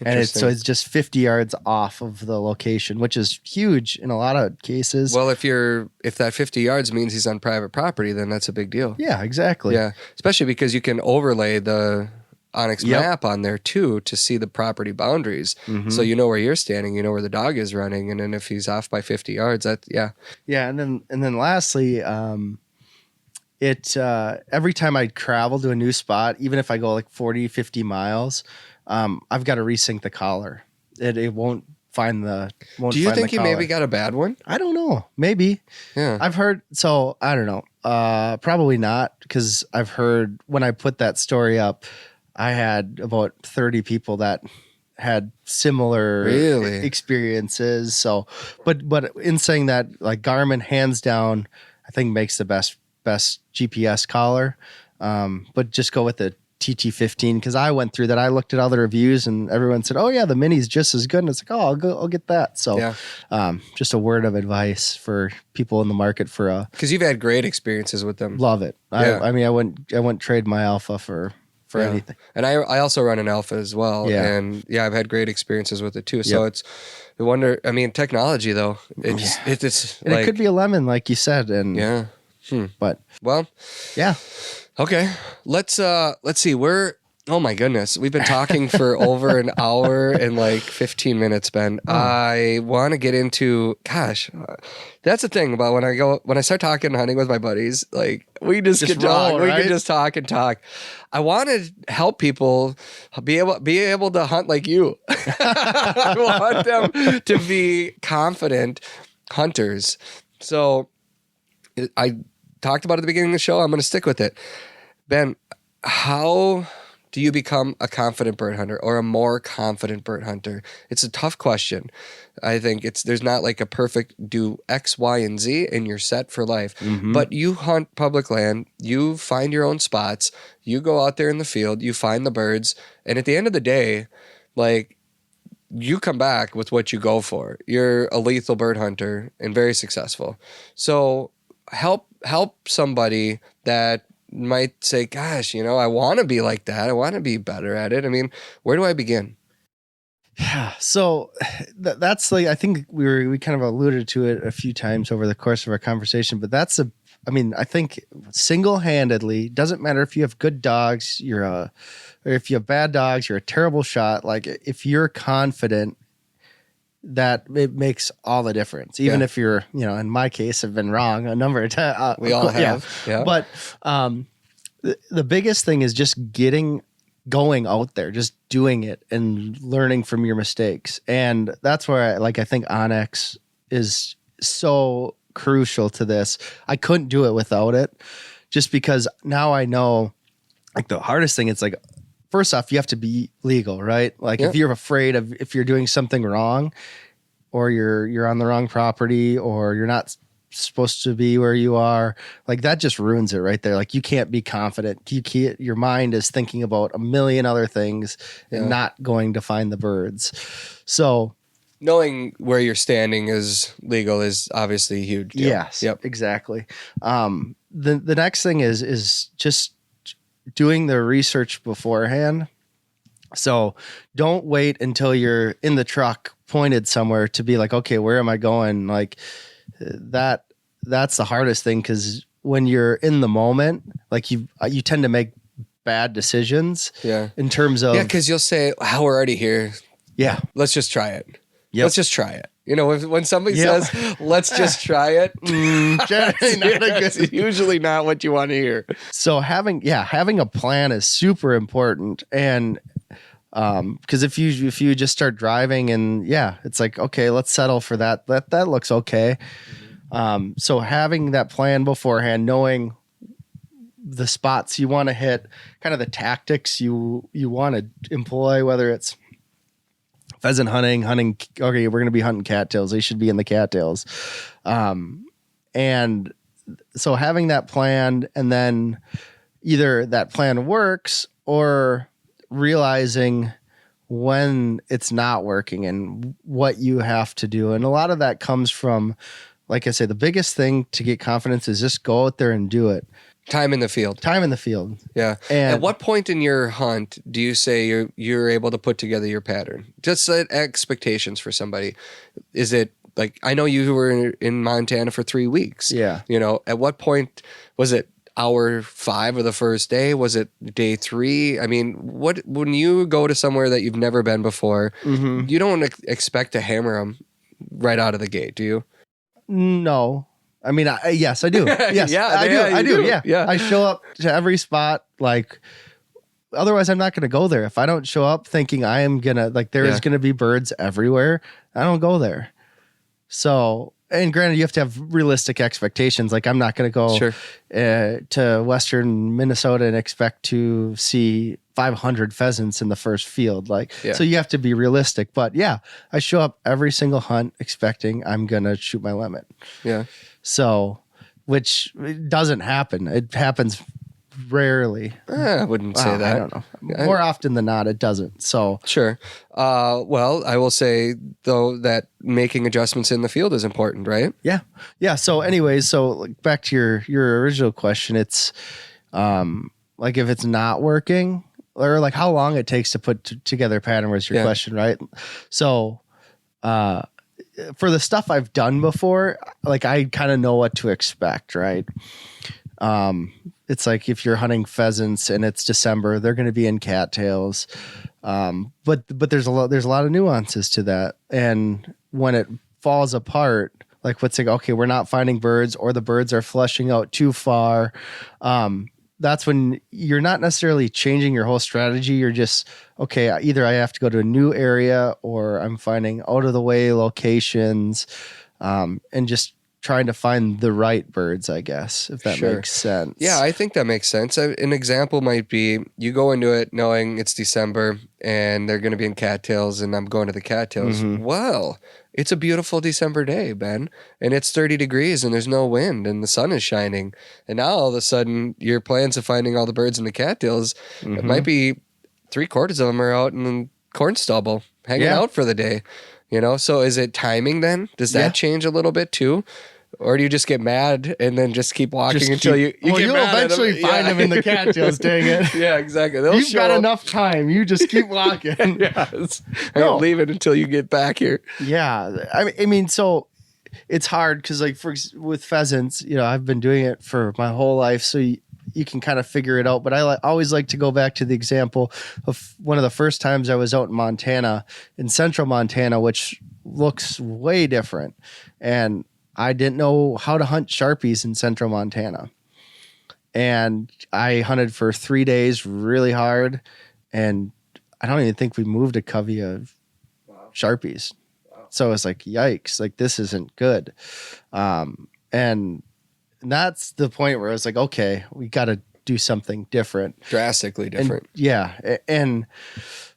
And it's just 50 yards off of the location, which is huge in a lot of cases. Well, if that 50 yards means he's on private property, then that's a big deal. Yeah, exactly. Yeah. Especially because you can overlay the Onyx map on there too to see the property boundaries. Mm-hmm. So you know where you're standing, you know where the dog is running. And then if he's off by 50 yards, Yeah. And then lastly, every time I travel to a new spot, even if I go like 40, 50 miles, I've got to resync the collar. It won't find the. Do you think you maybe got a bad one? I don't know. Maybe. Yeah. I've heard. So I don't know. Probably not, because I've heard when I put that story up, I had about 30 people that had similar experiences. So, but in saying that, like Garmin hands down, I think makes the best GPS collar. But just go with the TT15 because I went through that. I looked at all the reviews and everyone said, "Oh yeah, the Mini's just as good." And it's like, "Oh, I'll get that." So, just a word of advice for people in the market for because you've had great experiences with them. Love it. Yeah. I wouldn't trade my Alpha for anything. And I also run an Alpha as well. Yeah. And I've had great experiences with it too. So it's I wonder. I mean, technology though, it's and like, it could be a lemon, like you said, and but yeah. Okay, let's see. Oh my goodness, we've been talking for over an hour and like 15 minutes, Ben. I want to get into. Gosh, that's the thing about when I start talking and hunting with my buddies. Like we just can talk. Right? We can just talk and talk. I want to help people be able to hunt like you. I want them to be confident hunters. So I talked about it at the beginning of the show. I'm going to stick with it. Ben, how do you become a confident bird hunter or a more confident bird hunter? It's a tough question. I think there's not like a perfect do X, Y, and Z and you're set for life. Mm-hmm. But you hunt public land, you find your own spots, you go out there in the field, you find the birds, and at the end of the day, like you come back with what you go for. You're a lethal bird hunter and very successful. So help somebody that might say, gosh, I want to be like that. I want to be better at it. I mean, where do I begin? Yeah. So that's like, I think we kind of alluded to it a few times over the course of our conversation, but I think single-handedly, doesn't matter if you have good dogs, or if you have bad dogs, you're a terrible shot. Like if you're confident, that it makes all the difference. Even if you're, in my case, have been wrong a number of times. We all have. Yeah. But the biggest thing is just going out there, just doing it and learning from your mistakes. And that's where I think Onyx is so crucial to this. I couldn't do it without it just because now I know like the hardest thing, it's like, first off, you have to be legal, right? Like if you're afraid of if you're doing something wrong or you're on the wrong property or you're not supposed to be where you are, like that just ruins it right there. Like you can't be confident. Your mind is thinking about a million other things and not going to find the birds. So knowing where you're standing is legal is obviously huge. Yes, exactly. The next thing is just doing the research beforehand. So don't wait until you're in the truck pointed somewhere to be like, okay, where am I going? Like that's the hardest thing. Cause when you're in the moment, like you tend to make bad decisions in terms of, cause you'll say, we're already here. Yeah. Let's just try it. Yep. Let's just try it. When somebody says, let's just try it, it's usually not what you want to hear. So having a plan is super important. And because if you just start driving and it's like, okay, let's settle for that. That looks okay. So having that plan beforehand, knowing the spots you want to hit, kind of the tactics you want to employ, whether it's pheasant hunting, okay, we're going to be hunting cattails. They should be in the cattails. And so having that plan and then either that plan works or realizing when it's not working and what you have to do. And a lot of that comes from, like I say, the biggest thing to get confidence is just go out there and do it. Time in the field. Yeah. And at what point in your hunt do you say you're able to put together your pattern? Just set expectations for somebody. Is it like, I know you were in Montana for 3 weeks. Yeah. At what point was it hour 5 of the first day? Was it day 3? I mean, when you go to somewhere that you've never been before, you don't expect to hammer them right out of the gate, do you? No. I mean, yes, I do. Yes, I do. Yeah. I show up to every spot. Like, otherwise I'm not going to go there. If I don't show up thinking I am going to, like, there is going to be birds everywhere, I don't go there. So, and granted, you have to have realistic expectations. Like I'm not going to go to Western Minnesota and expect to see 500 pheasants in the first field. So you have to be realistic. But yeah, I show up every single hunt expecting I'm going to shoot my limit. Yeah. So, which doesn't happen. It happens rarely. I wouldn't say that. I don't know. More often than not, it doesn't. So sure. Well, I will say though that making adjustments in the field is important, right? Yeah. Yeah. So anyways, back to your original question, it's like if it's not working or like how long it takes to put together a pattern was your question, right? So for the stuff I've done before, like I kind of know what to expect, right? It's like if you're hunting pheasants and it's December, they're going to be in cattails. But there's a lot of nuances to that. And when it falls apart, like what's like, okay, we're not finding birds or the birds are flushing out too far. That's when you're not necessarily changing your whole strategy. You're just, okay, either I have to go to a new area or I'm finding out of the way locations, and just trying to find the right birds, I guess, if that makes sense. Yeah, I think that makes sense. An example might be you go into it knowing it's December and they're going to be in cattails and I'm going to the cattails. Mm-hmm. Well, it's a beautiful December day, Ben, and it's 30 degrees and there's no wind and the sun is shining. And now all of a sudden your plans of finding all the birds in the cattails, it might be 3/4 of them are out in the corn stubble hanging out for the day. So is it timing then? Does that change a little bit too? Or do you just get mad and then just keep walking until you get you'll mad eventually find them in the cattails, dang it. Yeah, exactly. You've got enough time. You just keep walking. Yes. I don't leave it until you get back here. Yeah. I mean, so it's hard because like with pheasants, I've been doing it for my whole life. So you can kind of figure it out. But I always like to go back to the example of one of the first times I was out in Montana, in central Montana, which looks way different. And I didn't know how to hunt Sharpies in central Montana. And I hunted for 3 days really hard. And I don't even think we moved a covey of Sharpies. Wow. So I was like, yikes, like this isn't good. And that's the point where I was like, okay, we got to do something different. Drastically different. And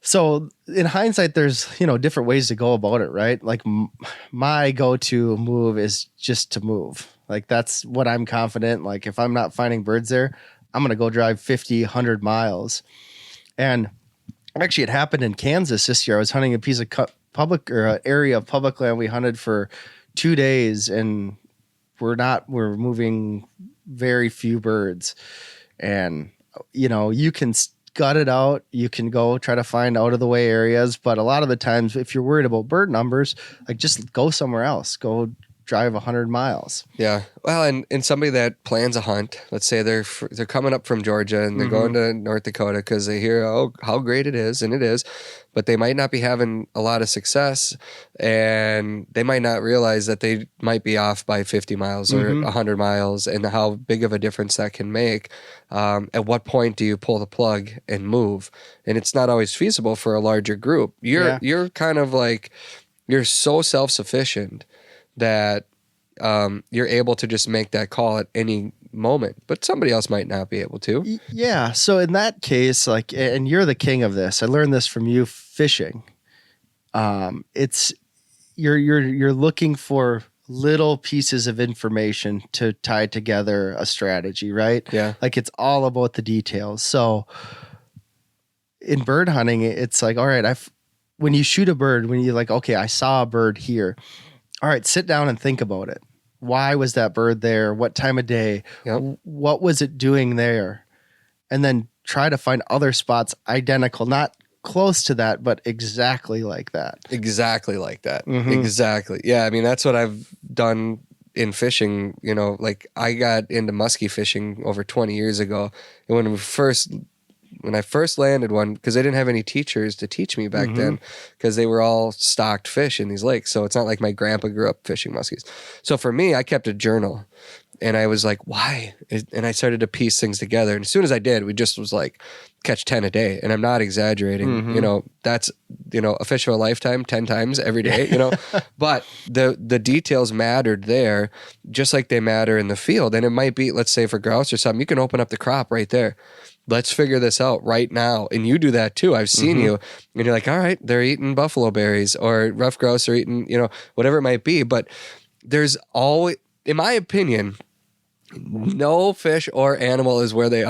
so in hindsight, there's, different ways to go about it, right? Like my go-to move is just to move. Like that's what I'm confident. Like if I'm not finding birds there, I'm going to go drive 50, 100 miles. And actually it happened in Kansas this year. I was hunting a piece of public or an area of public land. We hunted for 2 days and we're moving very few birds. And, you can gut it out. You can go try to find out of the way areas. But a lot of the times, if you're worried about bird numbers, like just go somewhere else. Go drive 100 miles. Yeah. Well, and somebody that plans a hunt, let's say they're coming up from Georgia and they're going to North Dakota because they hear how great it is, and it is, but they might not be having a lot of success, and they might not realize that they might be off by 50 miles or 100 miles, and how big of a difference that can make. At what point do you pull the plug and move? And it's not always feasible for a larger group. You're kind of like, you're so self-sufficient that you're able to just make that call at any moment, but somebody else might not be able to. Yeah. So in that case, like, and you're the king of this. I learned this from you fishing. It's you're looking for little pieces of information to tie together a strategy, right? Yeah. Like it's all about the details. So in bird hunting, it's like, all right, when you shoot a bird, when you're like, okay, I saw a bird here. All right, sit down and think about it. Why was that bird there? What time of day? Yep. What was it doing there? And then try to find other spots identical, not close to that, but exactly like that. Exactly like that. Mm-hmm. Exactly. Yeah, I mean, that's what I've done in fishing. Like I got into muskie fishing over 20 years ago. And when I first landed one, because I didn't have any teachers to teach me back then, because they were all stocked fish in these lakes. So it's not like my grandpa grew up fishing muskies. So for me, I kept a journal. And I was like, why? And I started to piece things together. And as soon as I did, we just was like, catch 10 a day. And I'm not exaggerating. That's, a fish of a lifetime 10 times every day, but the details mattered there just like they matter in the field. And it might be, let's say for grouse or something, you can open up the crop right there. Let's figure this out right now. And you do that too. I've seen you and you're like, all right, they're eating buffalo berries or rough grouse are eating, whatever it might be. But there's always, in my opinion, no fish or animal is where they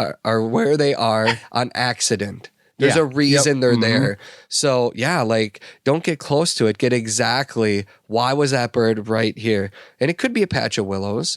are on accident. There's a reason they're there. So don't get close to it. Get exactly why was that bird right here? And it could be a patch of willows.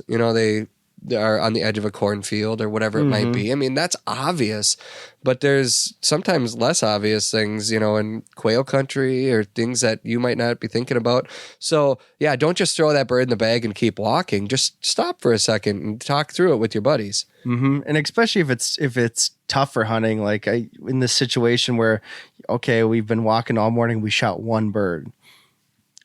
They are on the edge of a cornfield or whatever it might be. I mean, that's obvious, but there's sometimes less obvious things, in quail country or things that you might not be thinking about. So don't just throw that bird in the bag and keep walking. Just stop for a second and talk through it with your buddies. And especially if it's tough for hunting, like in this situation where, okay, we've been walking all morning, we shot one bird,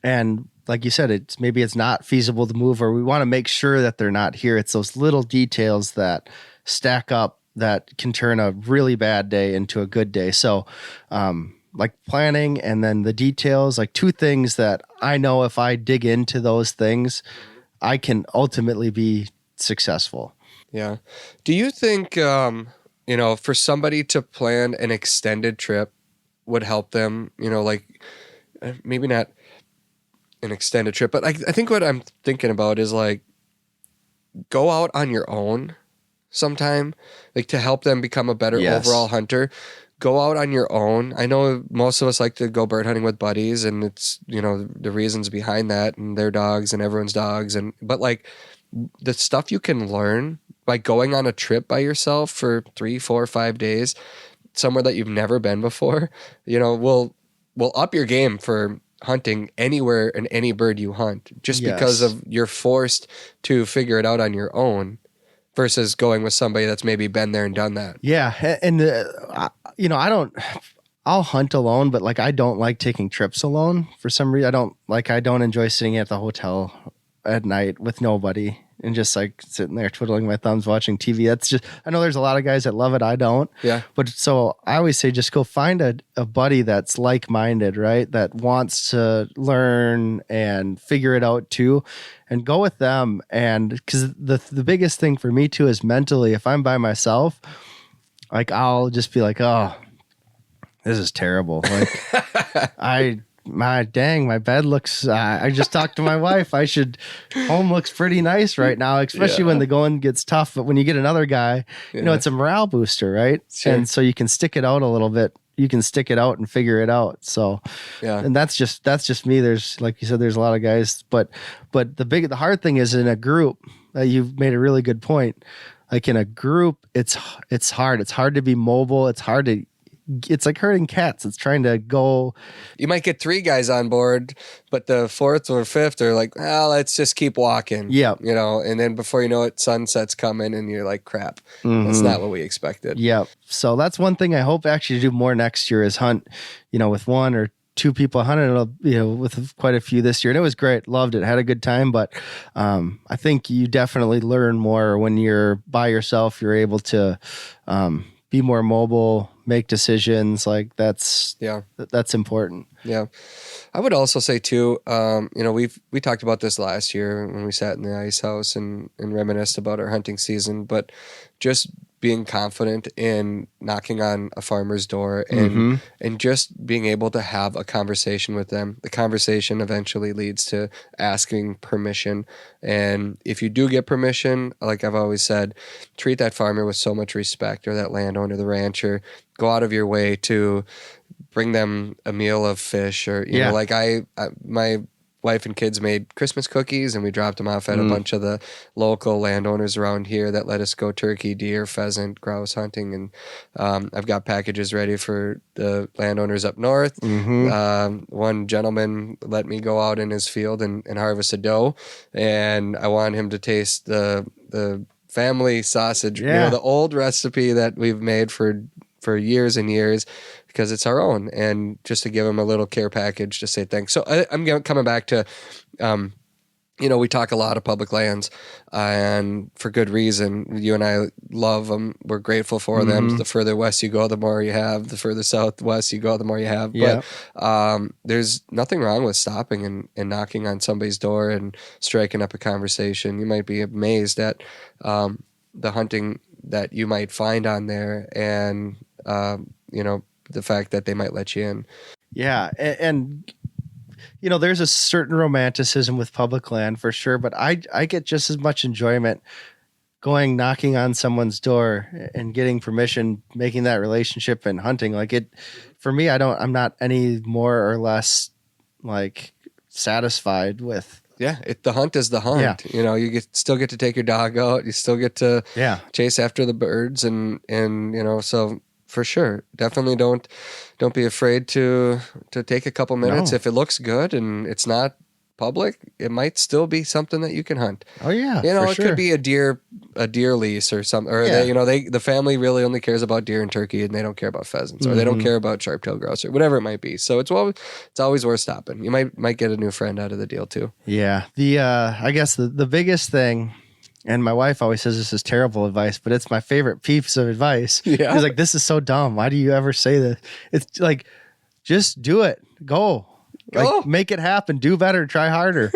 and like you said, maybe it's not feasible to move, or we want to make sure that they're not here. It's those little details that stack up that can turn a really bad day into a good day. So, like planning and then the details, like two things that I know if I dig into those things, I can ultimately be successful. Yeah. Do you think, for somebody to plan an extended trip would help them, maybe not an extended trip, but I think what I'm thinking about is like go out on your own sometime, like to help them become a better overall hunter. Go out on your own. I know most of us like to go bird hunting with buddies, and it's, the reasons behind that and their dogs and everyone's dogs. But like the stuff you can learn by going on a trip by yourself for 3, 4, 5 days, somewhere that you've never been before, will up your game for hunting anywhere and any bird you hunt, just because of you're forced to figure it out on your own versus going with somebody that's maybe been there and done that. Yeah. And, I'll hunt alone, but like, I don't like taking trips alone for some reason. I don't enjoy sitting at the hotel at night with nobody and just like sitting there twiddling my thumbs watching TV. That's just, I know there's a lot of guys that love it. I don't. Yeah. But so I always say just go find a buddy that's like-minded, right? That wants to learn and figure it out too, and go with them. And because the biggest thing for me too is mentally, if I'm by myself, like I'll just be like, oh, this is terrible. Like my bed looks, I just talked to my wife. Home looks pretty nice right now, especially when the going gets tough. But when you get another guy, it's a morale booster, right? Sure. And so you can stick it out a little bit. You can stick it out and figure it out. So, and that's just me. There's, like you said, there's a lot of guys, but the hard thing is in a group, you've made a really good point. Like in a group, it's hard. It's hard to be mobile. It's like herding cats. It's trying to go. You might get 3 guys on board, but the 4th or 5th are like, well, let's just keep walking. Yeah. And then before you know it, sunset's coming and you're like, crap. That's not what we expected. Yeah. So that's one thing I hope actually to do more next year is hunt, with 1 or 2 people. Hunted, with quite a few this year. And it was great. Loved it. Had a good time. But I think you definitely learn more when you're by yourself. You're able to be more mobile, make decisions. Like that's important. Yeah. I would also say too, we talked about this last year when we sat in the ice house and reminisced about our hunting season, but just being confident in knocking on a farmer's door and just being able to have a conversation with them. The conversation eventually leads to asking permission. And if you do get permission, like I've always said, treat that farmer with so much respect, or that landowner, the rancher. Go out of your way to bring them a meal of fish, or, my wife and kids made Christmas cookies and we dropped them off at a bunch of the local landowners around here that let us go turkey, deer, pheasant, grouse hunting. And I've got packages ready for the landowners up north. One gentleman let me go out in his field and harvest a doe, and I want him to taste the family sausage, the old recipe that we've made for years and years, because it's our own, and just to give them a little care package to say thanks. So I'm coming back to, we talk a lot of public lands, and for good reason. You and I love them. We're grateful for them. The further west you go, the more you have. The further southwest you go, the more you have. Yeah. But there's nothing wrong with stopping and knocking on somebody's door and striking up a conversation. You might be amazed at the hunting that you might find on there, and the fact that they might let you in. Yeah, and there's a certain romanticism with public land for sure, but I get just as much enjoyment going knocking on someone's door and getting permission, making that relationship and hunting. Like it, for me, I'm not any more or less like satisfied with. Yeah, the hunt is the hunt. Yeah. You still get to take your dog out. You still get to chase after the birds, and so. For sure. Definitely don't be afraid to take a couple minutes. No. If it looks good and it's not public, it might still be something that you can hunt. Oh yeah. It could be a deer lease or something, or the family really only cares about deer and turkey, and they don't care about pheasants, or they don't care about sharp-tailed grouse, or whatever it might be. So it's always worth stopping. You might get a new friend out of the deal too. Yeah. I guess the biggest thing, and my wife always says this is terrible advice, but it's my favorite piece of advice. Yeah. She's like, this is so dumb. Why do you ever say this? It's like, just do it. Go. Like, make it happen. Do better. Try harder.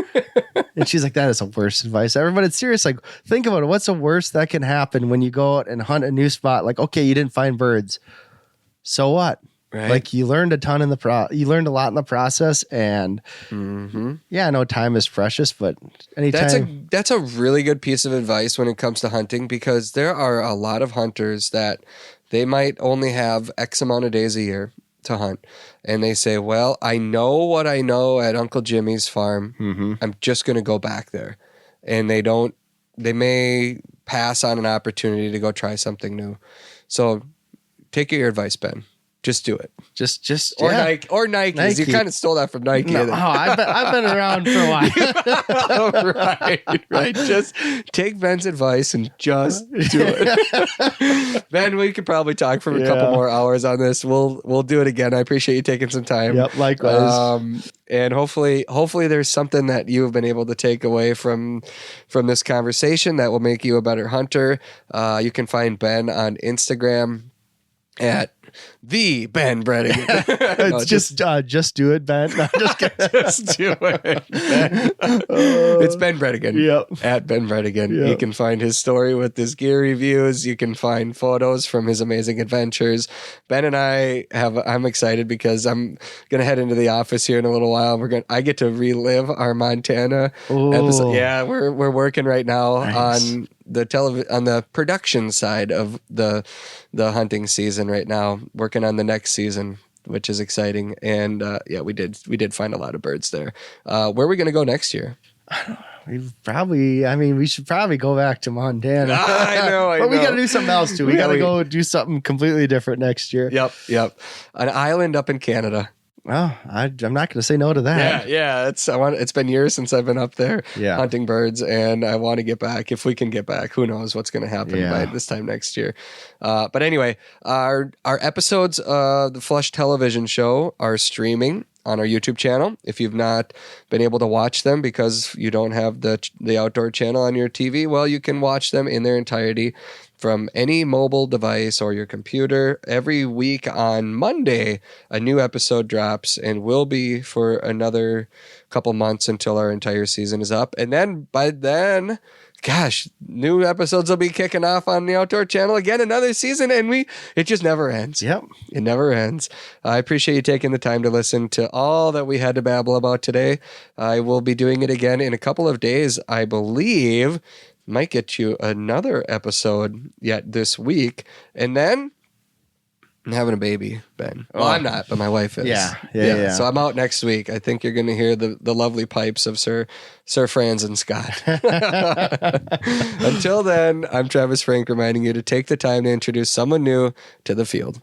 And she's like, that is the worst advice ever. But it's serious. Like, think about it. What's the worst that can happen when you go out and hunt a new spot? Like, okay, you didn't find birds. So what? Right. Like you learned a ton you learned a lot in the process, and I know time is precious, but anytime. That's a really good piece of advice when it comes to hunting, because there are a lot of hunters that they might only have X amount of days a year to hunt, and they say, well, I know what I know at Uncle Jimmy's farm. I'm just going to go back there. And they may pass on an opportunity to go try something new. So take your advice, Ben. Just do it. Just Nike. Nike. You kind of stole that from Nike. No, I've been around for a while. right. Just take Ben's advice and just do it. Ben, we could probably talk for a couple more hours on this. We'll do it again. I appreciate you taking some time. Yep, likewise. And hopefully there's something that you have been able to take away from this conversation that will make you a better hunter. You can find Ben on Instagram at the Ben Brettingen. It's just do it, Ben. No, just just do it. It's Ben Brettingen. Yep. At Ben Brettingen. Yep. You can find his story with his gear reviews. You can find photos from his amazing adventures. Ben and I'm excited because I'm gonna head into the office here in a little while. I get to relive our Montana episode. Yeah, we're working right now on the production side of the hunting season right now, working on the next season, which is exciting. And we did find a lot of birds there. Where are we going to go next year? We should probably go back to Montana. I know. But we got to do something else too. We got to go do something completely different next year. Yep. An island up in Canada. Well, I'm not going to say no to that. Yeah. It's been years since I've been up there hunting birds, and I want to get back. If we can get back, who knows what's going to happen by this time next year. But anyway, our episodes of the Flush Television Show are streaming on our YouTube channel. If you've not been able to watch them because you don't have the outdoor channel on your TV, well, you can watch them in their entirety from any mobile device or your computer. Every week on Monday, a new episode drops, and will be for another couple months until our entire season is up. And then by then, gosh, new episodes will be kicking off on the Outdoor Channel again, another season, and it just never ends. Yep. It never ends. I appreciate you taking the time to listen to all that we had to babble about today. I will be doing it again in a couple of days, I believe. Might get you another episode yet this week. And then I'm having a baby, Ben. Well, I'm not, but my wife is. Yeah. So I'm out next week. I think you're going to hear the lovely pipes of Sir Franz and Scott. Until then, I'm Travis Frank, reminding you to take the time to introduce someone new to the field.